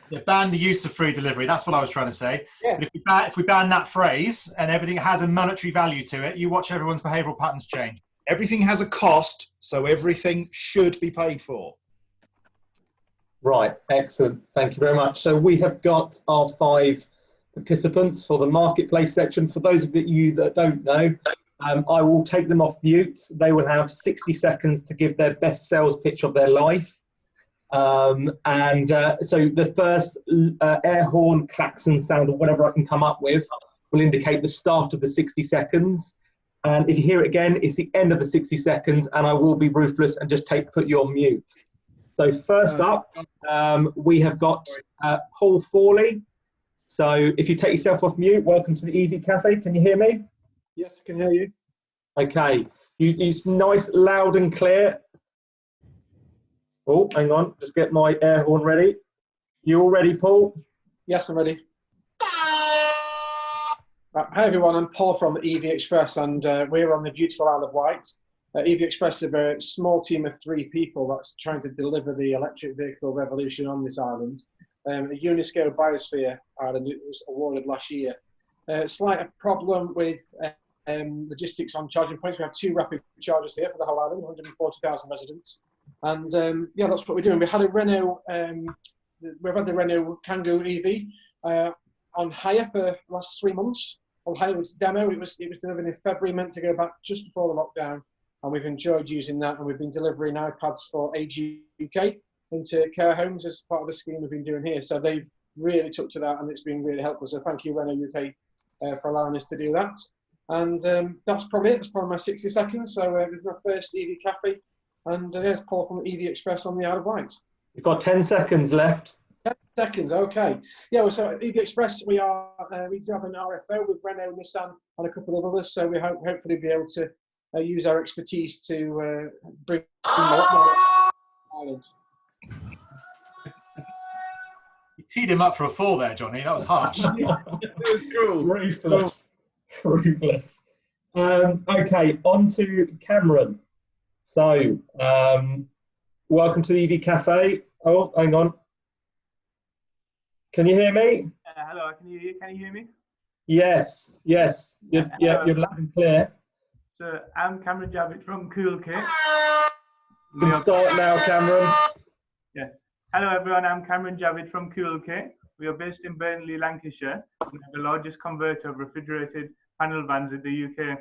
Yeah, ban the use of free delivery. That's what I was trying to say. Yeah. But if we ban that phrase and everything has a monetary value to it, you watch everyone's behavioural patterns change. Everything has a cost, so everything should be paid for. Right, excellent. Thank you very much. So we have got our 5 participants for the marketplace section. For those of you that don't know, I will take them off mute. They will have 60 seconds to give their best sales pitch of their life. So the first air horn, klaxon sound, or whatever I can come up with will indicate the start of the 60 seconds. And if you hear it again, it's the end of the 60 seconds, and I will be ruthless and just put you on mute. So first up, we have got Paul Fawley. So if you take yourself off mute, welcome to the EV Cafe. Can you hear me? Yes, I can hear you. Okay. It's nice, loud and clear. Oh, hang on. Just get my air horn ready. You all ready, Paul? Yes, I'm ready. Hi, everyone. I'm Paul from EV Express, and we're on the beautiful Isle of Wight. EV Express is a small team of 3 people that's trying to deliver the electric vehicle revolution on this island. A UNESCO Biosphere island. It was awarded last year. Slight problem with logistics on charging points. We have 2 rapid chargers here for the whole island, 140,000 residents. And yeah, that's what we're doing. We had a Renault, we've had the Renault Kangoo EV on hire for the last 3 months. On hire, it was demo. It was delivered in February, meant to go back just before the lockdown, and we've enjoyed using that. And we've been delivering iPads for Age UK into care homes as part of the scheme we've been doing here. So they've really took to that, and it's been really helpful. So thank you, Renault UK, for allowing us to do that. And that's probably it. That's probably my 60 seconds. So this is my first EV Cafe. And there's Paul from EV Express on the Isle of Wight. You've got 10 seconds left. 10 seconds, okay. Yeah, well, so at EV Express, we do have an RFO with Renault, Nissan, and a couple of others. So we hopefully be able to use our expertise to bring a lot more Ireland. You teed him up for a fall there, Johnny. That was harsh. It was cool. Ruthless. Ruthless. Okay, on to Cameron. So, welcome to the EV Cafe. Oh, hang on. Can you hear me? Hello, I can hear you. Can you hear me? Yes, yes. You're loud and clear. So, I'm Cameron Javitt from Clarke. You can start now, Cameron. Yeah. Hello, everyone. I'm Cameron Javitt from Clarke. We are based in Burnley, Lancashire. We have the largest converter of refrigerated panel vans in the UK.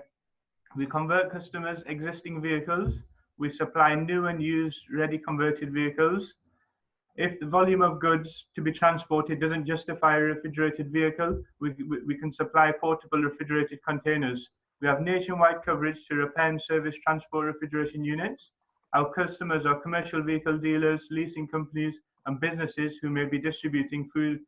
We convert customers' existing vehicles. We supply new and used ready converted vehicles. If the volume of goods to be transported doesn't justify a refrigerated vehicle, we can supply portable refrigerated containers. We have nationwide coverage to repair and service transport refrigeration units. Our customers are commercial vehicle dealers, leasing companies, and businesses who may be distributing food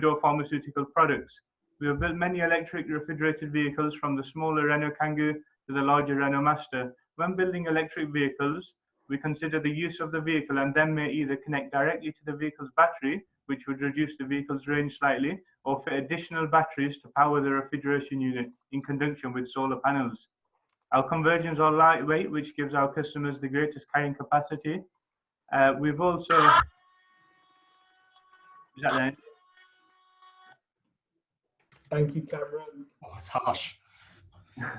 or pharmaceutical products. We have built many electric refrigerated vehicles, from the smaller Renault Kangoo to the larger Renault Master. When building electric vehicles, we consider the use of the vehicle and then may either connect directly to the vehicle's battery, which would reduce the vehicle's range slightly, or fit additional batteries to power the refrigeration unit in conjunction with solar panels. Our conversions are lightweight, which gives our customers the greatest carrying capacity. We've also... Is that there? Thank you, Cameron. Oh, it's harsh.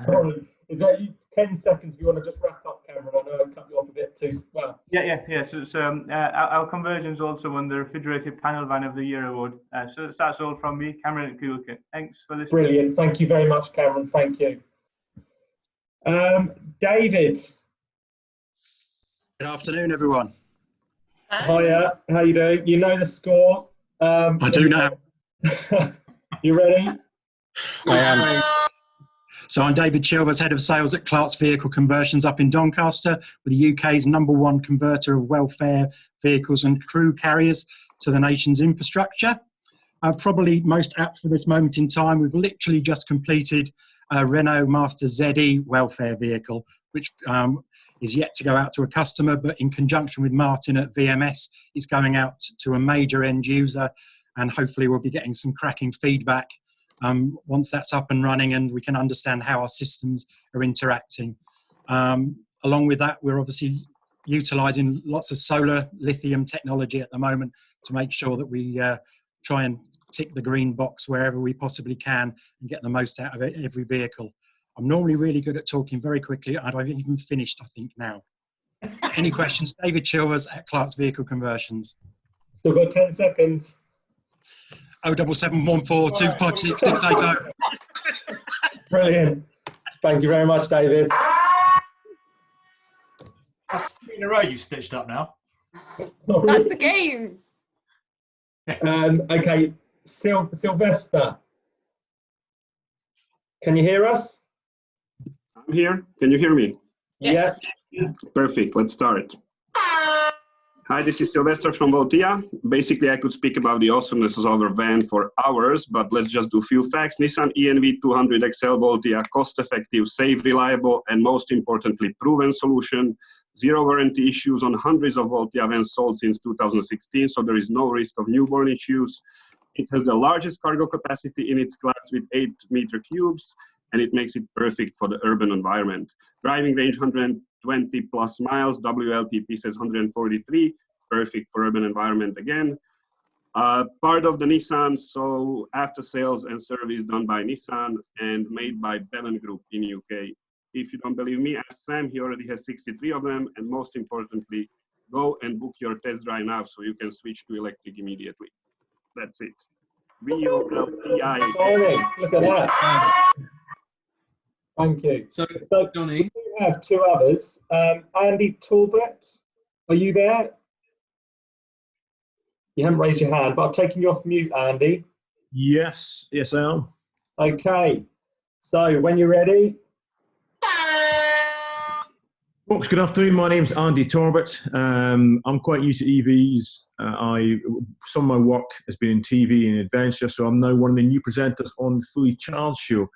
Sorry, is that you? 10 seconds. If you want to just wrap up, Cameron. I know I cut you off a bit too well. Yeah. So our conversions also won the Refrigerated Panel Van of the Year award. So that's all from me, Cameron at Coolkit. Thanks for listening. Brilliant. Thank you very much, Cameron. Thank you. David. Good afternoon, everyone. Hiya. How you doing? You know the score. I do now. You ready? I am. So I'm David Chilvers, Head of Sales at Clarke's Vehicle Conversions up in Doncaster, with the UK's #1 converter of welfare vehicles and crew carriers to the nation's infrastructure. I'm probably most apt for this moment in time. We've literally just completed a Renault Master ZE welfare vehicle, which is yet to go out to a customer, but in conjunction with Martin at VMS, it's going out to a major end user, and hopefully we'll be getting some cracking feedback once that's up and running and we can understand how our systems are interacting. Along with that, we're obviously utilising lots of solar lithium technology at the moment to make sure that we try and tick the green box wherever we possibly can and get the most out of every vehicle. I'm normally really good at talking very quickly, and I've even finished, I think, now. Any questions? David Chilvers at Clarke's Vehicle Conversions. Still got 10 seconds. 07714 256 680. Brilliant. Thank you very much, David. That's 3 in a row you stitched up now. That's the game. Okay, Sylvester. Can you hear us? I'm here. Can you hear me? Yeah. Perfect. Let's start. Hi, this is Sylvester from Voltia. Basically, I could speak about the awesomeness of our van for hours, but let's just do a few facts. Nissan ENV 200 XL Voltia, cost-effective, safe, reliable, and most importantly, proven solution. Zero warranty issues on hundreds of Voltia vans sold since 2016, so there is no risk of newborn issues. It has the largest cargo capacity in its class with 8-meter cubes, and it makes it perfect for the urban environment. Driving range 120 plus miles, WLTP says 143, perfect for urban environment again. Part of the Nissan, so after sales and service done by Nissan and made by Bevan Group in UK. If you don't believe me, ask Sam, he already has 63 of them, and most importantly, go and book your test drive now so you can switch to electric immediately. That's it. VOLTI. Look at that. Thank you. So Johnny, we have 2 others. Andy Talbot, are you there? You haven't raised your hand, but I've taken you off mute, Andy. Yes, I am. Okay. So when you're ready. Folks, good afternoon. My name's Andy Talbot. I'm quite new to EVs. Some of my work has been in TV and adventure, so I'm now one of the new presenters on the Fully Charged show,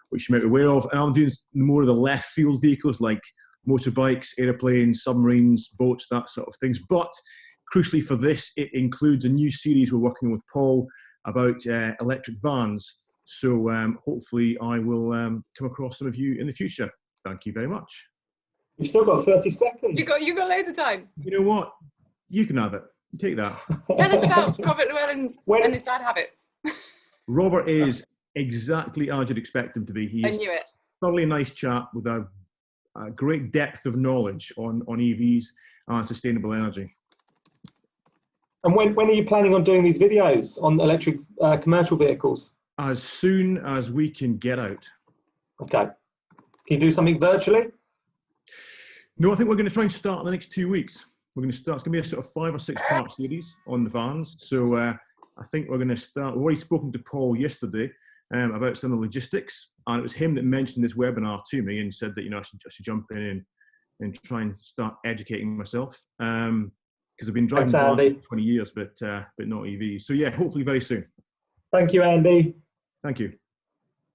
which you might be aware of. And I'm doing more of the left field vehicles like motorbikes, airplanes, submarines, boats, that sort of things. But crucially for this, it includes a new series we're working with Paul about electric vans. So hopefully I will come across some of you in the future. Thank you very much. You've still got 30 seconds. You got loads of time. You know what? You can have it. You take that. Tell us about Robert Llewellyn and his bad habits. Robert is exactly as you'd expect him to be. He's I knew it. Thoroughly nice chap with a great depth of knowledge on EVs and sustainable energy. And when are you planning on doing these videos on electric commercial vehicles? As soon as we can get out. Okay. Can you do something virtually? No, I think we're going to try and start in the next 2 weeks. We're going to start. It's going to be a sort of 5 or 6 part series on the VANS. So I think we're going to start. We've already spoken to Paul yesterday about some of the logistics, and it was him that mentioned this webinar to me and said that I should jump in and try and start educating myself because I've been driving for 20 years, but not EVs. So yeah, hopefully very soon. Thank you, Andy. Thank you.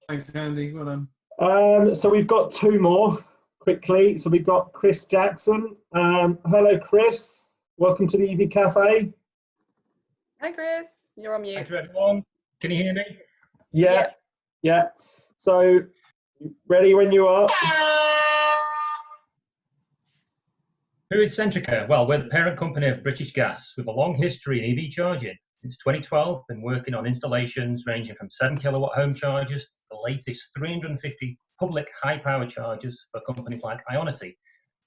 Thanks, Andy. Well done. So we've got 2 more quickly. So we've got Chris Jackson. Hello, Chris. Welcome to the EV Cafe. Hi, Chris. You're on mute. Thank you, everyone. Can you hear me? Yeah. So, ready when you are. Who is Centrica? Well, we're the parent company of British Gas with a long history in EV charging. Since 2012, been working on installations ranging from 7 kilowatt home chargers to the latest 350 public high power chargers for companies like Ionity,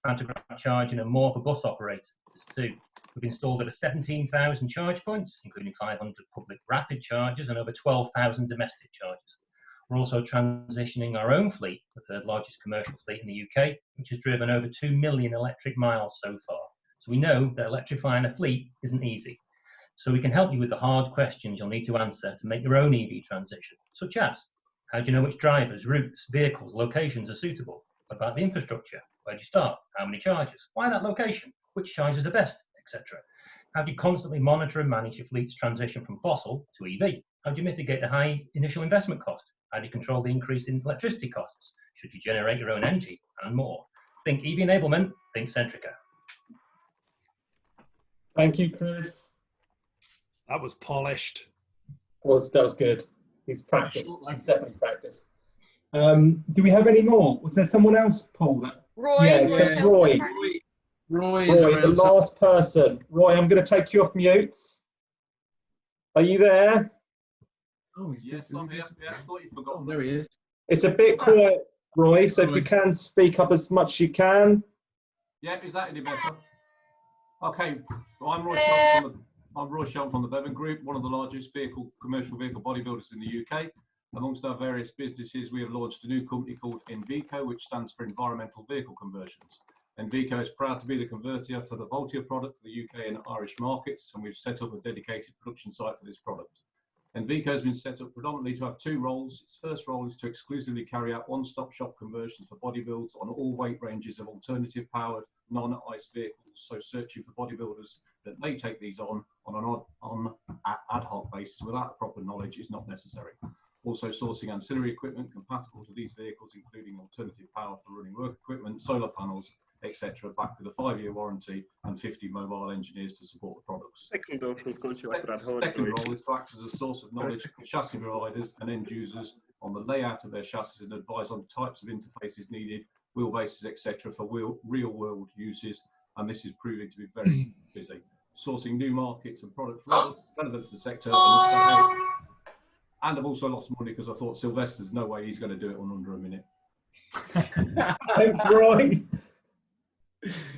pantograph charging and more for bus operators too. We've installed over 17,000 charge points, including 500 public rapid chargers and over 12,000 domestic chargers. We're also transitioning our own fleet, the 3rd largest commercial fleet in the UK, which has driven over 2 million electric miles so far. So we know that electrifying a fleet isn't easy. So we can help you with the hard questions you'll need to answer to make your own EV transition, such as, how do you know which drivers, routes, vehicles, locations are suitable? What about the infrastructure? Where do you start? How many chargers? Why that location? Which chargers are best? Etc. How do you constantly monitor and manage your fleet's transition from fossil to EV? How do you mitigate the high initial investment cost? How do you control the increase in electricity costs? Should you generate your own energy? And more. Think EV enablement, think Centrica. Thank you, Chris. That was polished. That was good. He's practiced. He's definitely practiced. Do we have any more? Was there someone else, Paul? Roy. Roy, the last person. Roy, I'm going to take you off mute. Are you there? Oh, he's just. I thought you forgot. Oh, there he is. It's a bit quiet, Roy, so if you can speak up as much as you can. Yeah, is that any better? Okay, well, I'm Roy Shelton from the Bevan Group, one of the largest commercial vehicle bodybuilders in the UK. Amongst our various businesses, we have launched a new company called Envico, which stands for Environmental Vehicle Conversions. Envico is proud to be the converter for the Voltia product for the UK and Irish markets, and we've set up a dedicated production site for this product. Envico has been set up predominantly to have 2 roles. Its first role is to exclusively carry out one-stop shop conversions for bodybuilds on all weight ranges of alternative powered non-ICE vehicles, so searching for bodybuilders that may take these on an ad hoc basis without proper knowledge is not necessary. Also sourcing ancillary equipment compatible to these vehicles, including alternative power for running work equipment, solar panels, etc., backed with a 5-year warranty and 50 mobile engineers to support the products. Second role is to act as a source of knowledge for chassis providers and end users on the layout of their chassis and advise on types of interfaces needed, wheelbases, etc., for real-world uses, and this is proving to be very busy. Sourcing new markets and products relevant to the sector, and I've also lost money because I thought Sylvester's no way he's going to do it on under a minute. Thanks, Roy.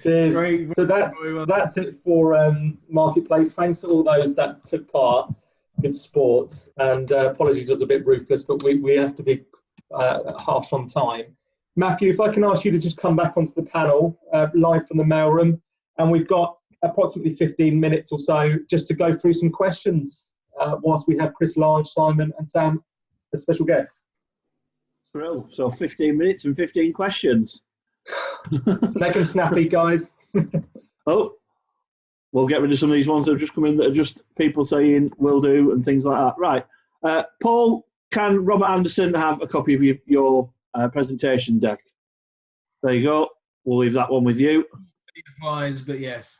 Cheers. Great. So that's it for Marketplace. Thanks to all those that took part. Good sports. And apologies, it was a bit ruthless, but we have to be harsh on time. Matthew, if I can ask you to just come back onto the panel live from the mailroom, and we've got approximately 15 minutes or so just to go through some questions whilst we have Chris Large, Simon and Sam as special guests. Well, so 15 minutes and 15 questions. Make them snappy, guys. Oh, we'll get rid of some of these ones that have just come in that are just people saying will do and things like that. Right. Paul, can Robert Anderson have a copy of your presentation deck? There you go. We'll leave that one with you. It applies, but yes.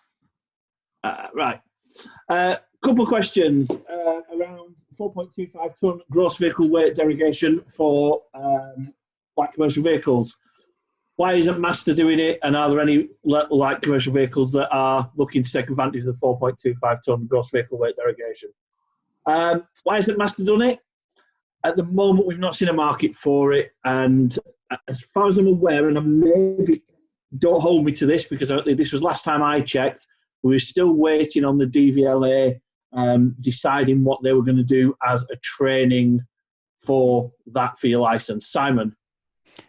Right. Couple of questions around 4.25 tonne gross vehicle weight derogation for light commercial vehicles. Why isn't Master doing it? And are there any light commercial vehicles that are looking to take advantage of the 4.25 tonne gross vehicle weight derogation? Why hasn't Master done it? At the moment, we've not seen a market for it. And as far as I'm aware, and I maybe don't hold me to this because this was last time I checked, we were still waiting on the DVLA deciding what they were going to do as a training for that for your license. Simon?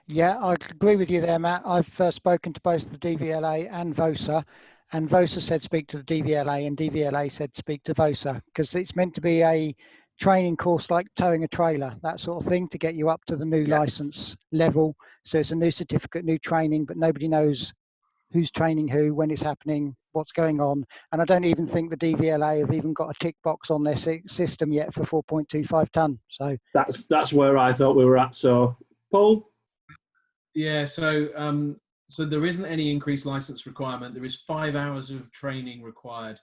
Yeah, I agree with you there, Matt. I've spoken to both the DVLA and VOSA, and VOSA said speak to the DVLA, and DVLA said speak to VOSA, because it's meant to be a training course like towing a trailer, that sort of thing, to get you up to the new license level. So it's a new certificate, new training, but nobody knows who's training who, when it's happening, what's going on. And I don't even think the DVLA have even got a tick box on their system yet for 4.25 tonne. So that's where I thought we were at. So, Paul? Yeah, so so there isn't any increased license requirement. There is 5 hours of training required.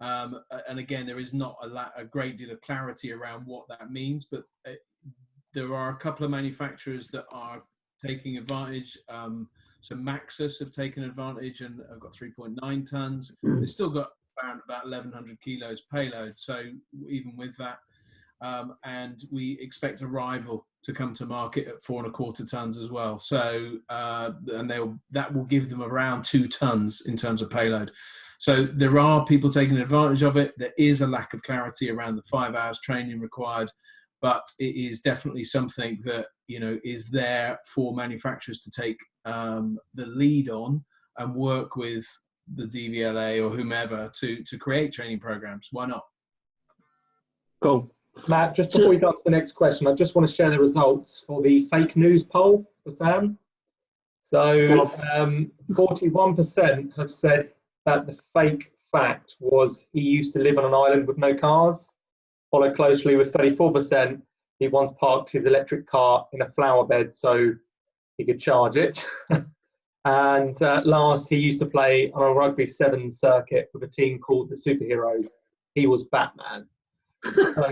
And again, there is not a great deal of clarity around what that means, but there are a couple of manufacturers that are taking advantage. So Maxus have taken advantage and have got 3.9 tonnes. They've still got around about 1,100 kilos payload. So even with that, and we expect a rival to come to market at 4.25 tonnes as well. So and that will give them around 2 tonnes in terms of payload. So there are people taking advantage of it. There is a lack of clarity around the 5 hours training required, but it is definitely something that, you know, is there for manufacturers to take the lead on and work with the DVLA or whomever to create training programs. Why not? Cool. Matt, just before we go on to the next question, I just want to share the results for the fake news poll for Sam. So 41% have said that the fake fact was he used to live on an island with no cars, followed closely with 34%. He once parked his electric car in a flower bed so he could charge it. And last, he used to play on a rugby sevens circuit with a team called the Superheroes. He was Batman.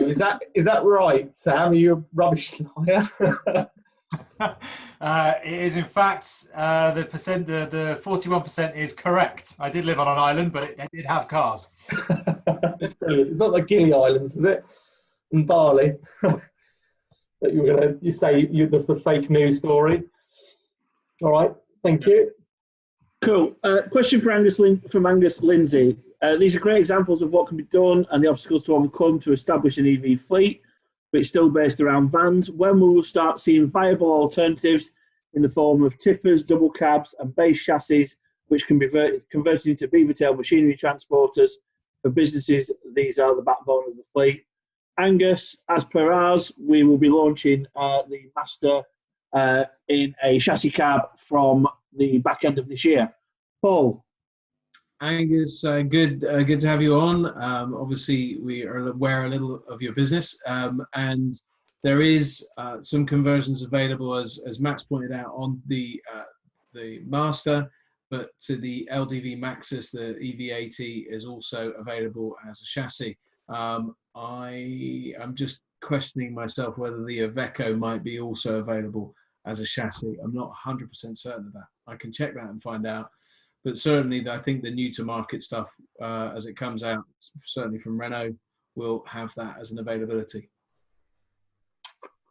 Is that right, Sam? Are you a rubbish liar? It is, in fact, the 41% is correct. I did live on an island, but it did have cars. Brilliant. It's not like Gili Islands, is it? In Bali. That you say that's the fake news story. All right, thank you. Cool. Question for from Angus Lindsay. These are great examples of what can be done and the obstacles to overcome to establish an EV fleet, but it's still based around vans. When will we start seeing viable alternatives in the form of tippers, double cabs, and base chassis, which can be converted into beaver-tail machinery transporters? For businesses, these are the backbone of the fleet. Angus, as per ours, we will be launching the Master in a chassis cab from the back end of this year. Paul? Angus, good to have you on. Obviously, we are aware a little of your business, and there is some conversions available, as Matt's pointed out, on the Master, but to the LDV Maxus, the EV80 is also available as a chassis. I'm just questioning myself whether the Iveco might be also available as a chassis. I'm not 100% certain of that. I can check that and find out. But certainly, I think the new to market stuff, as it comes out, certainly from Renault, will have that as an availability.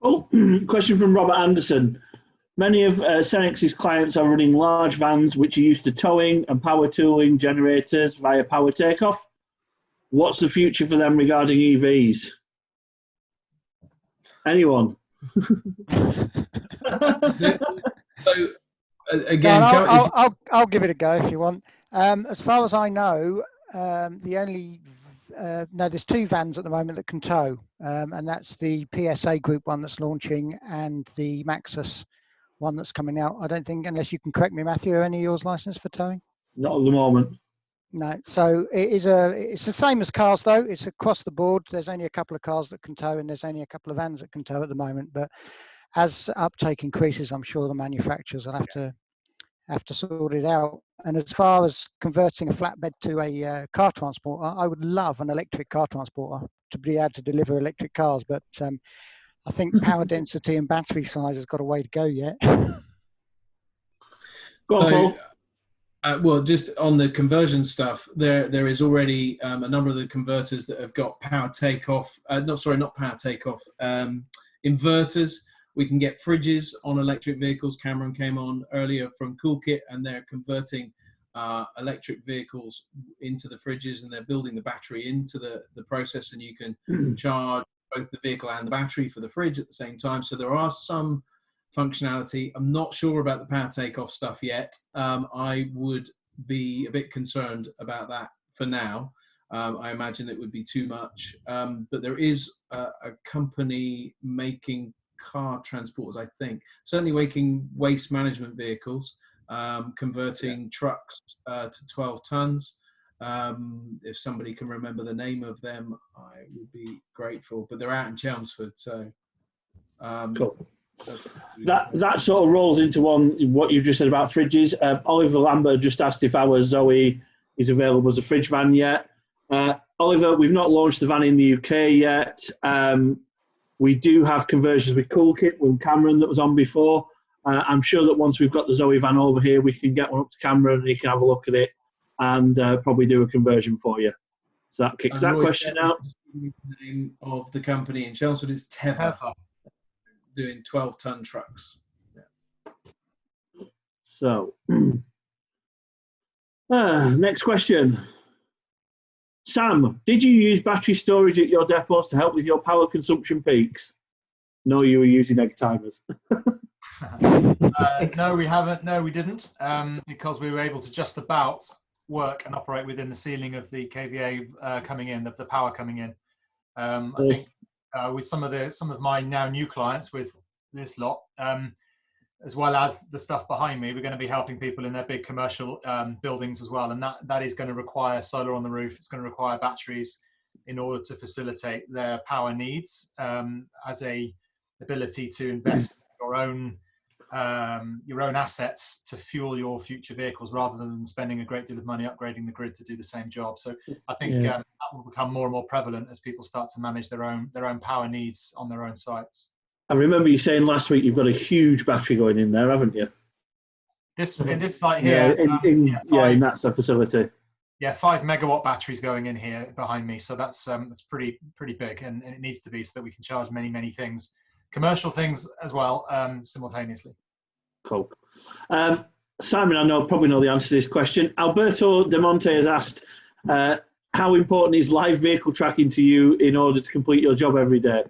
Cool. Question from Robert Anderson. Many of Cenex's clients are running large vans which are used to towing and power tooling generators via power takeoff. What's the future for them regarding EVs? Anyone? So, again, I'll give it a go if you want. As far as I know, there's 2 vans at the moment that can tow, and that's the PSA Group one that's launching and the Maxus one that's coming out. I don't think, unless you can correct me, Matthew, are any of yours licensed for towing? Not at the moment. No. So it's the same as cars though. It's across the board. There's only a couple of cars that can tow, and there's only a couple of vans that can tow at the moment. But as uptake increases, I'm sure the manufacturers will have to sort it out. And as far as converting a flatbed to a car transporter, I would love an electric car transporter to be able to deliver electric cars. But I think power density and battery size has got a way to go yet. Go on, Paul. Well, just on the conversion stuff, there is already a number of the converters that have got power takeoff. Not power takeoff. Inverters. We can get fridges on electric vehicles. Cameron came on earlier from Coolkit, and they're converting electric vehicles into the fridges, and they're building the battery into the process, and you can charge both the vehicle and the battery for the fridge at the same time. So there are some functionality. I'm not sure about the power takeoff stuff yet. I would be a bit concerned about that for now. I imagine it would be too much. But there is a company making car transporters, I think, certainly making waste management vehicles, converting trucks to 12 tons. If somebody can remember the name of them, I would be grateful. But they're out in Chelmsford, so cool. That sort of rolls into what you just said about fridges. Oliver Lambert just asked if our Zoe is available as a fridge van yet. Oliver, we've not launched the van in the UK yet. We do have conversions with CoolKit with Cameron that was on before. I'm sure that once we've got the Zoe van over here, we can get one up to Cameron and he can have a look at it and probably do a conversion for you. So that kicks that question out. The name of the company in Chelmsford is Teva, doing 12-ton trucks. Yeah. So, next question. Sam, did you use battery storage at your depots to help with your power consumption peaks? No, you were using egg timers. No, we haven't. No, we didn't, because we were able to just about work and operate within the ceiling of the KVA coming in, the power coming in. I think with some of my now new clients with this lot, as well as the stuff behind me, we're going to be helping people in their big commercial buildings as well, and that is going to require solar on the roof. It's going to require batteries in order to facilitate their power needs, as a ability to invest your own assets to fuel your future vehicles, rather than spending a great deal of money upgrading the grid to do the same job. So I think that will become more and more prevalent as people start to manage their own power needs on their own sites. I remember you saying last week you've got a huge battery going in there, haven't you? In this site here, in that facility. Yeah, 5 megawatt batteries going in here behind me. So that's pretty big, and it needs to be, so that we can charge many things, commercial things as well, simultaneously. Cool. Simon, I probably know the answer to this question. Alberto De Monte has asked, how important is live vehicle tracking to you in order to complete your job every day?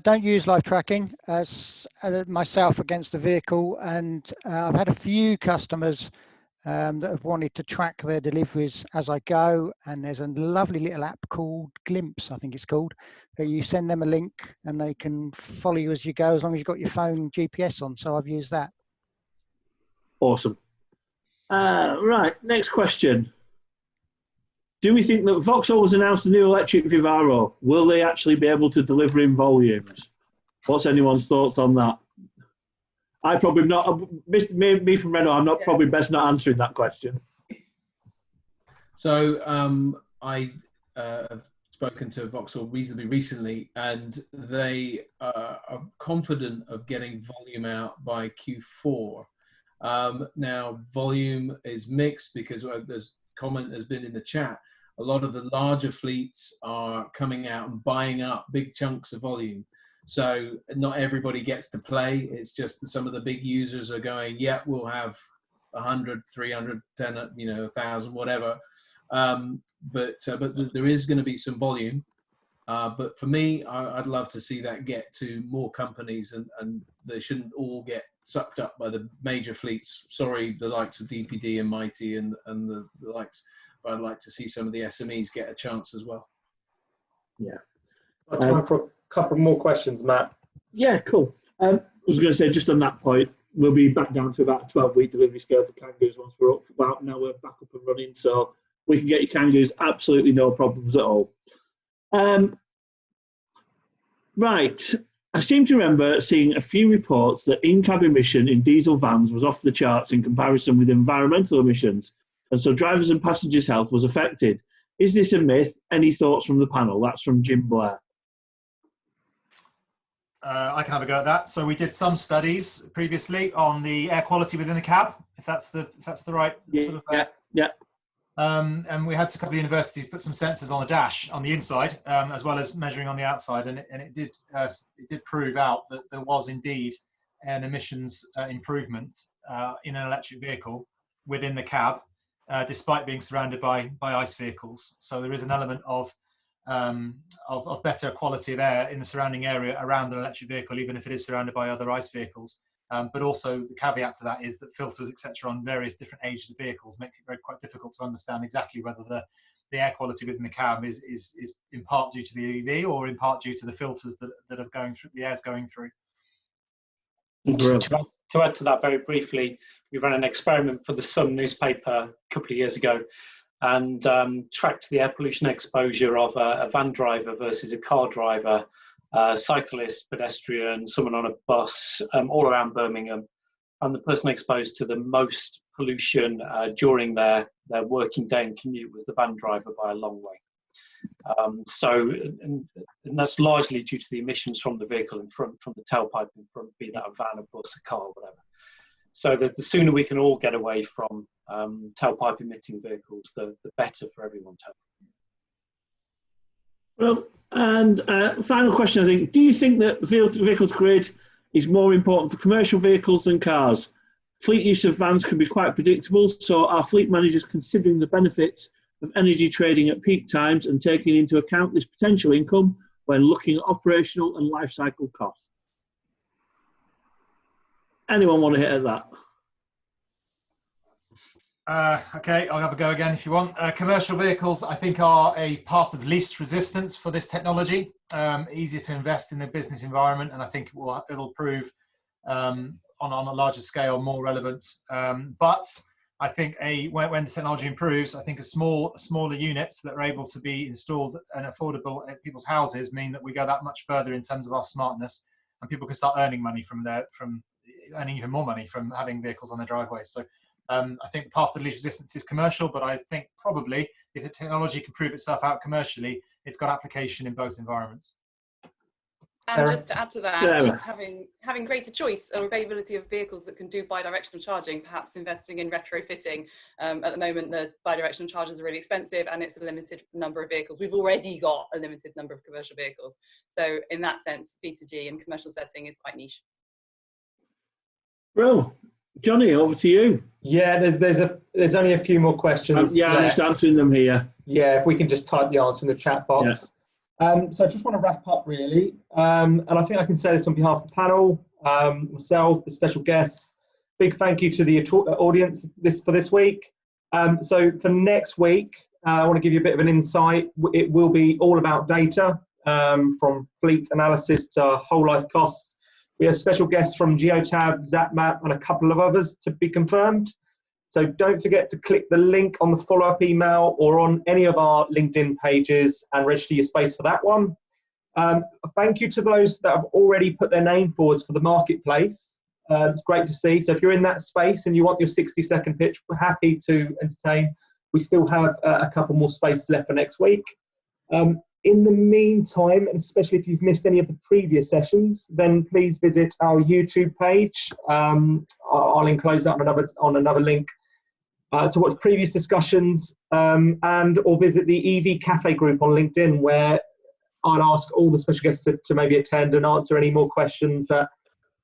Don't use live tracking as myself against the vehicle, and I've had a few customers that have wanted to track their deliveries as I go, and there's a lovely little app called Glimpse, I think it's called, where you send them a link and they can follow you as you go, as long as you've got your phone GPS on. So I've used that. Awesome. Right, next question. Do we think that Vauxhall has announced a new electric Vivaro? Will they actually be able to deliver in volumes? What's anyone's thoughts on that? I probably not. Me from Renault, I'm not probably best not answering that question. So I have spoken to Vauxhall reasonably recently, and they are confident of getting volume out by Q4. Now, volume is mixed because there's comment has been in the chat. A lot of the larger fleets are coming out and buying up big chunks of volume. So not everybody gets to play. It's just that some of the big users are going, yeah, we'll have 100, 300, 10, 1,000, whatever. But there is going to be some volume. But for me, I'd love to see that get to more companies, and they shouldn't all get sucked up by the major fleets. Sorry, the likes of DPD and Mighty and the likes. But I'd like to see some of the SMEs get a chance as well. Yeah. Time for a couple more questions, Matt. Yeah, cool. I was going to say, just on that point, we'll be back down to about a 12-week delivery scale for Kangaroos once we're up. Now we're back up and running, so we can get your Kangaroos absolutely no problems at all. Right. I seem to remember seeing a few reports that in-cab emission in diesel vans was off the charts in comparison with environmental emissions, and so drivers' and passengers' health was affected. Is this a myth? Any thoughts from the panel? That's from Jim Blair. I can have a go at that. So we did some studies previously on the air quality within the cab, if that's the right sort of. Yeah. And we had a couple of universities put some sensors on the dash on the inside, as well as measuring on the outside, and it did prove out that there was indeed an emissions improvement in an electric vehicle within the cab, despite being surrounded by ICE vehicles. So there is an element of better quality of air in the surrounding area around an electric vehicle, even if it is surrounded by other ICE vehicles. But also the caveat to that is that filters, etc., on various different ages of vehicles makes it quite difficult to understand exactly whether the air quality within the cab is in part due to the EV or in part due to the filters that are going through, the air's going through. To add to that very briefly, we ran an experiment for the Sun newspaper a couple of years ago and tracked the air pollution exposure of a van driver versus a car driver, cyclist, pedestrian, someone on a bus, all around Birmingham. And the person exposed to the most pollution during their working day and commute was the van driver by a long way. And that's largely due to the emissions from the vehicle in front, from the tailpipe in front, be that a van, a bus, a car, whatever. So the sooner we can all get away from tailpipe emitting vehicles, the better for everyone's health. Well, and final question, I think. Do you think that vehicles grid is more important for commercial vehicles than cars? Fleet use of vans can be quite predictable, so are fleet managers considering the benefits of energy trading at peak times and taking into account this potential income when looking at operational and life cycle costs? Anyone want to hit at that? Okay, I'll have a go again if you want. Commercial vehicles, I think, are a path of least resistance for this technology. Easier to invest in the business environment, and I think it'll prove on a larger scale more relevant. But I think when the technology improves, I think smaller units that are able to be installed and affordable at people's houses mean that we go that much further in terms of our smartness, and people can start earning money from earning even more money from having vehicles on their driveways. So I think the path of least resistance is commercial, but I think probably if the technology can prove itself out commercially, it's got application in both environments. And just to add to that, Sarah. just having greater choice or availability of vehicles that can do bidirectional charging, perhaps investing in retrofitting. At the moment, the bidirectional chargers are really expensive and it's a limited number of vehicles. We've already got a limited number of commercial vehicles. So in that sense, B2G in commercial setting is quite niche. Well, Johnny, over to you. Yeah, there's only a few more questions. Yeah, I'm just answering them here. Yeah, if we can just type the answer in the chat box. Yes. So I just want to wrap up really, and I think I can say this on behalf of the panel, myself, the special guests. Big thank you to the audience for this week. So for next week, I want to give you a bit of an insight. It will be all about data, from fleet analysis to whole life costs. We have special guests from Geotab, ZapMap, and a couple of others to be confirmed. So don't forget to click the link on the follow-up email or on any of our LinkedIn pages and register your space for that one. Thank you to those that have already put their name forwards for the marketplace. It's great to see. So if you're in that space and you want your 60-second pitch, we're happy to entertain. We still have a couple more spaces left for next week. In the meantime, and especially if you've missed any of the previous sessions, then please visit our YouTube page. I'll enclose that on another link to watch previous discussions, and or visit the EV Cafe group on LinkedIn, where I'll ask all the special guests to maybe attend and answer any more questions that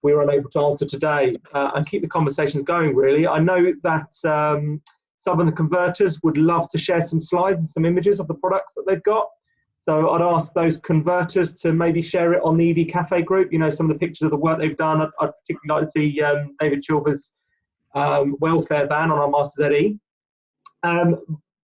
we were unable to answer today, and keep the conversations going, really. I know that some of the converters would love to share some slides and some images of the products that they've got. So I'd ask those converters to maybe share it on the EV Cafe group, you know, some of the pictures of the work they've done. I'd particularly like to see David Chilver's welfare van on our Master ZE.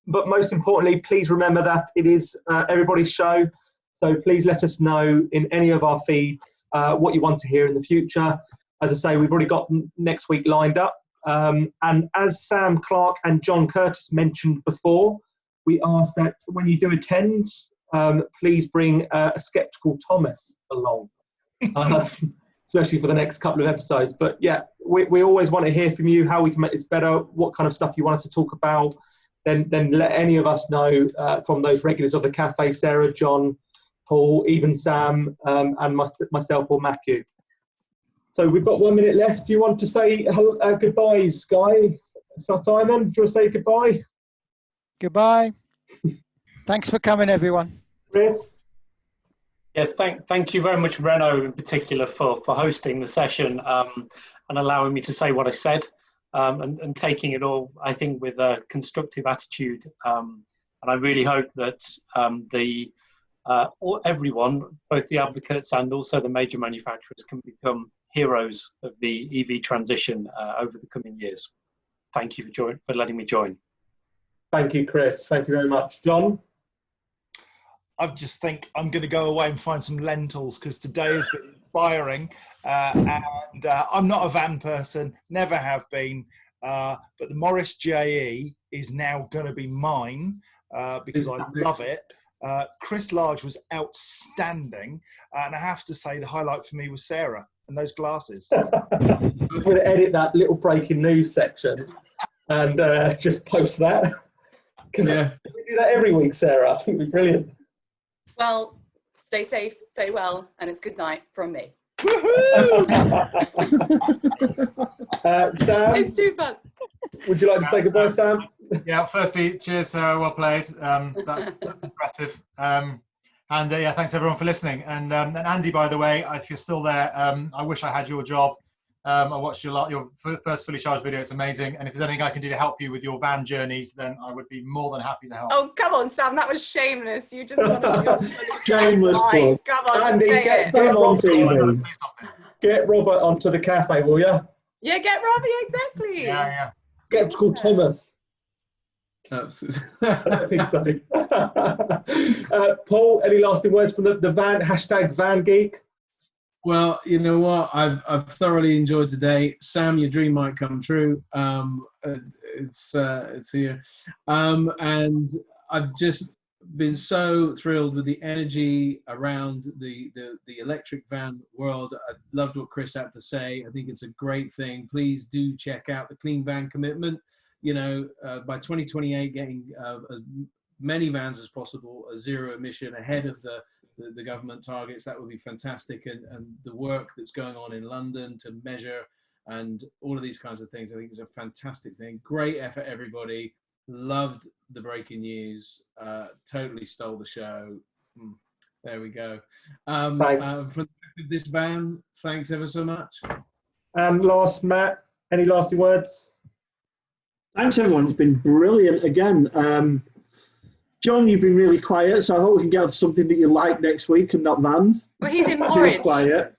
But most importantly, please remember that it is everybody's show. So please let us know in any of our feeds what you want to hear in the future. As I say, we've already got next week lined up. And as Sam Clarke and John Curtis mentioned before, we ask that when you do attend, please bring a skeptical Thomas along, especially for the next couple of episodes. But yeah, we always want to hear from you, how we can make this better, what kind of stuff you want us to talk about. Then let any of us know from those regulars of the cafe, Sarah, John, Paul, even Sam, and myself or Matthew. So we've got 1 minute left. Do you want to say goodbyes, guys? So Simon, do you want to say goodbye? Goodbye. Thanks for coming, everyone. Chris? Yeah, thank you very much, Renault, in particular, for hosting the session and allowing me to say what I said, and taking it all, I think, with a constructive attitude. And I really hope that everyone, both the advocates and also the major manufacturers, can become heroes of the EV transition over the coming years. Thank you for letting me join. Thank you, Chris. Thank you very much. John? I just think I'm going to go away and find some lentils because today has been inspiring. And I'm not a van person, never have been. But the Morris JE is now going to be mine because I love it. Chris Large was outstanding. And I have to say the highlight for me was Sarah and those glasses. I'm going to edit that little breaking news section and just post that. Can we do that every week, Sarah? I think it'd be brilliant. Well, stay safe, stay well, and it's good night from me. Sam? It's too fun. Would you like to say goodbye, Sam? Yeah, firstly, cheers, Sarah, well played. That's impressive. Yeah, thanks everyone for listening. And Andy, by the way, if you're still there, I wish I had your job. I watched your first fully charged video. It's amazing. And if there's anything I can do to help you with your van journeys, then I would be more than happy to help. Oh, come on, Sam. That was shameless. You just want to shameless plug. Come on, Andy, get Robert onto the cafe, will you? Yeah, get Robbie, exactly. Yeah. Get him to call Thomas. Absolutely. I think so. Paul, any lasting words from the van, #VanGeek? Well, you know what? I've thoroughly enjoyed today. Sam, your dream might come true. It's here, and I've just been so thrilled with the energy around the electric van world. I loved what Chris had to say. I think it's a great thing. Please do check out the Clean Van Commitment. You know, by 2028, getting as many vans as possible, a zero emission ahead of the government targets. That would be fantastic. And the work that's going on in London to measure and all of these kinds of things, I think is a fantastic thing. Great effort, everybody. Loved the breaking news. Totally stole the show. There we go. Thanks. For this van, thanks ever so much. And last, Matt, any lasting words? Thanks, everyone. It's been brilliant again. John, you've been really quiet, so I hope we can get on to something that you like next week and not vans. Well, he's in Porridge.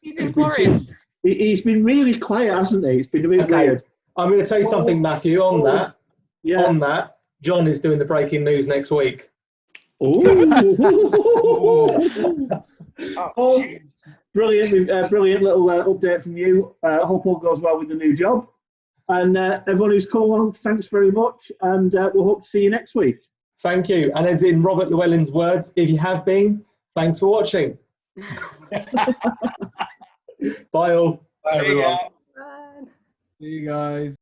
He's in Porridge. He's been really quiet, hasn't he? It's been a bit weird. I'm going to tell you something, Matthew, on that. Yeah. On that, John is doing the breaking news next week. Brilliant little update from you. I hope all goes well with the new job. And everyone who's come along, thanks very much. And we'll hope to see you next week. Thank you. And as in Robert Llewellyn's words, if you have been, thanks for watching. Bye all. Bye everyone. Bye. See you guys.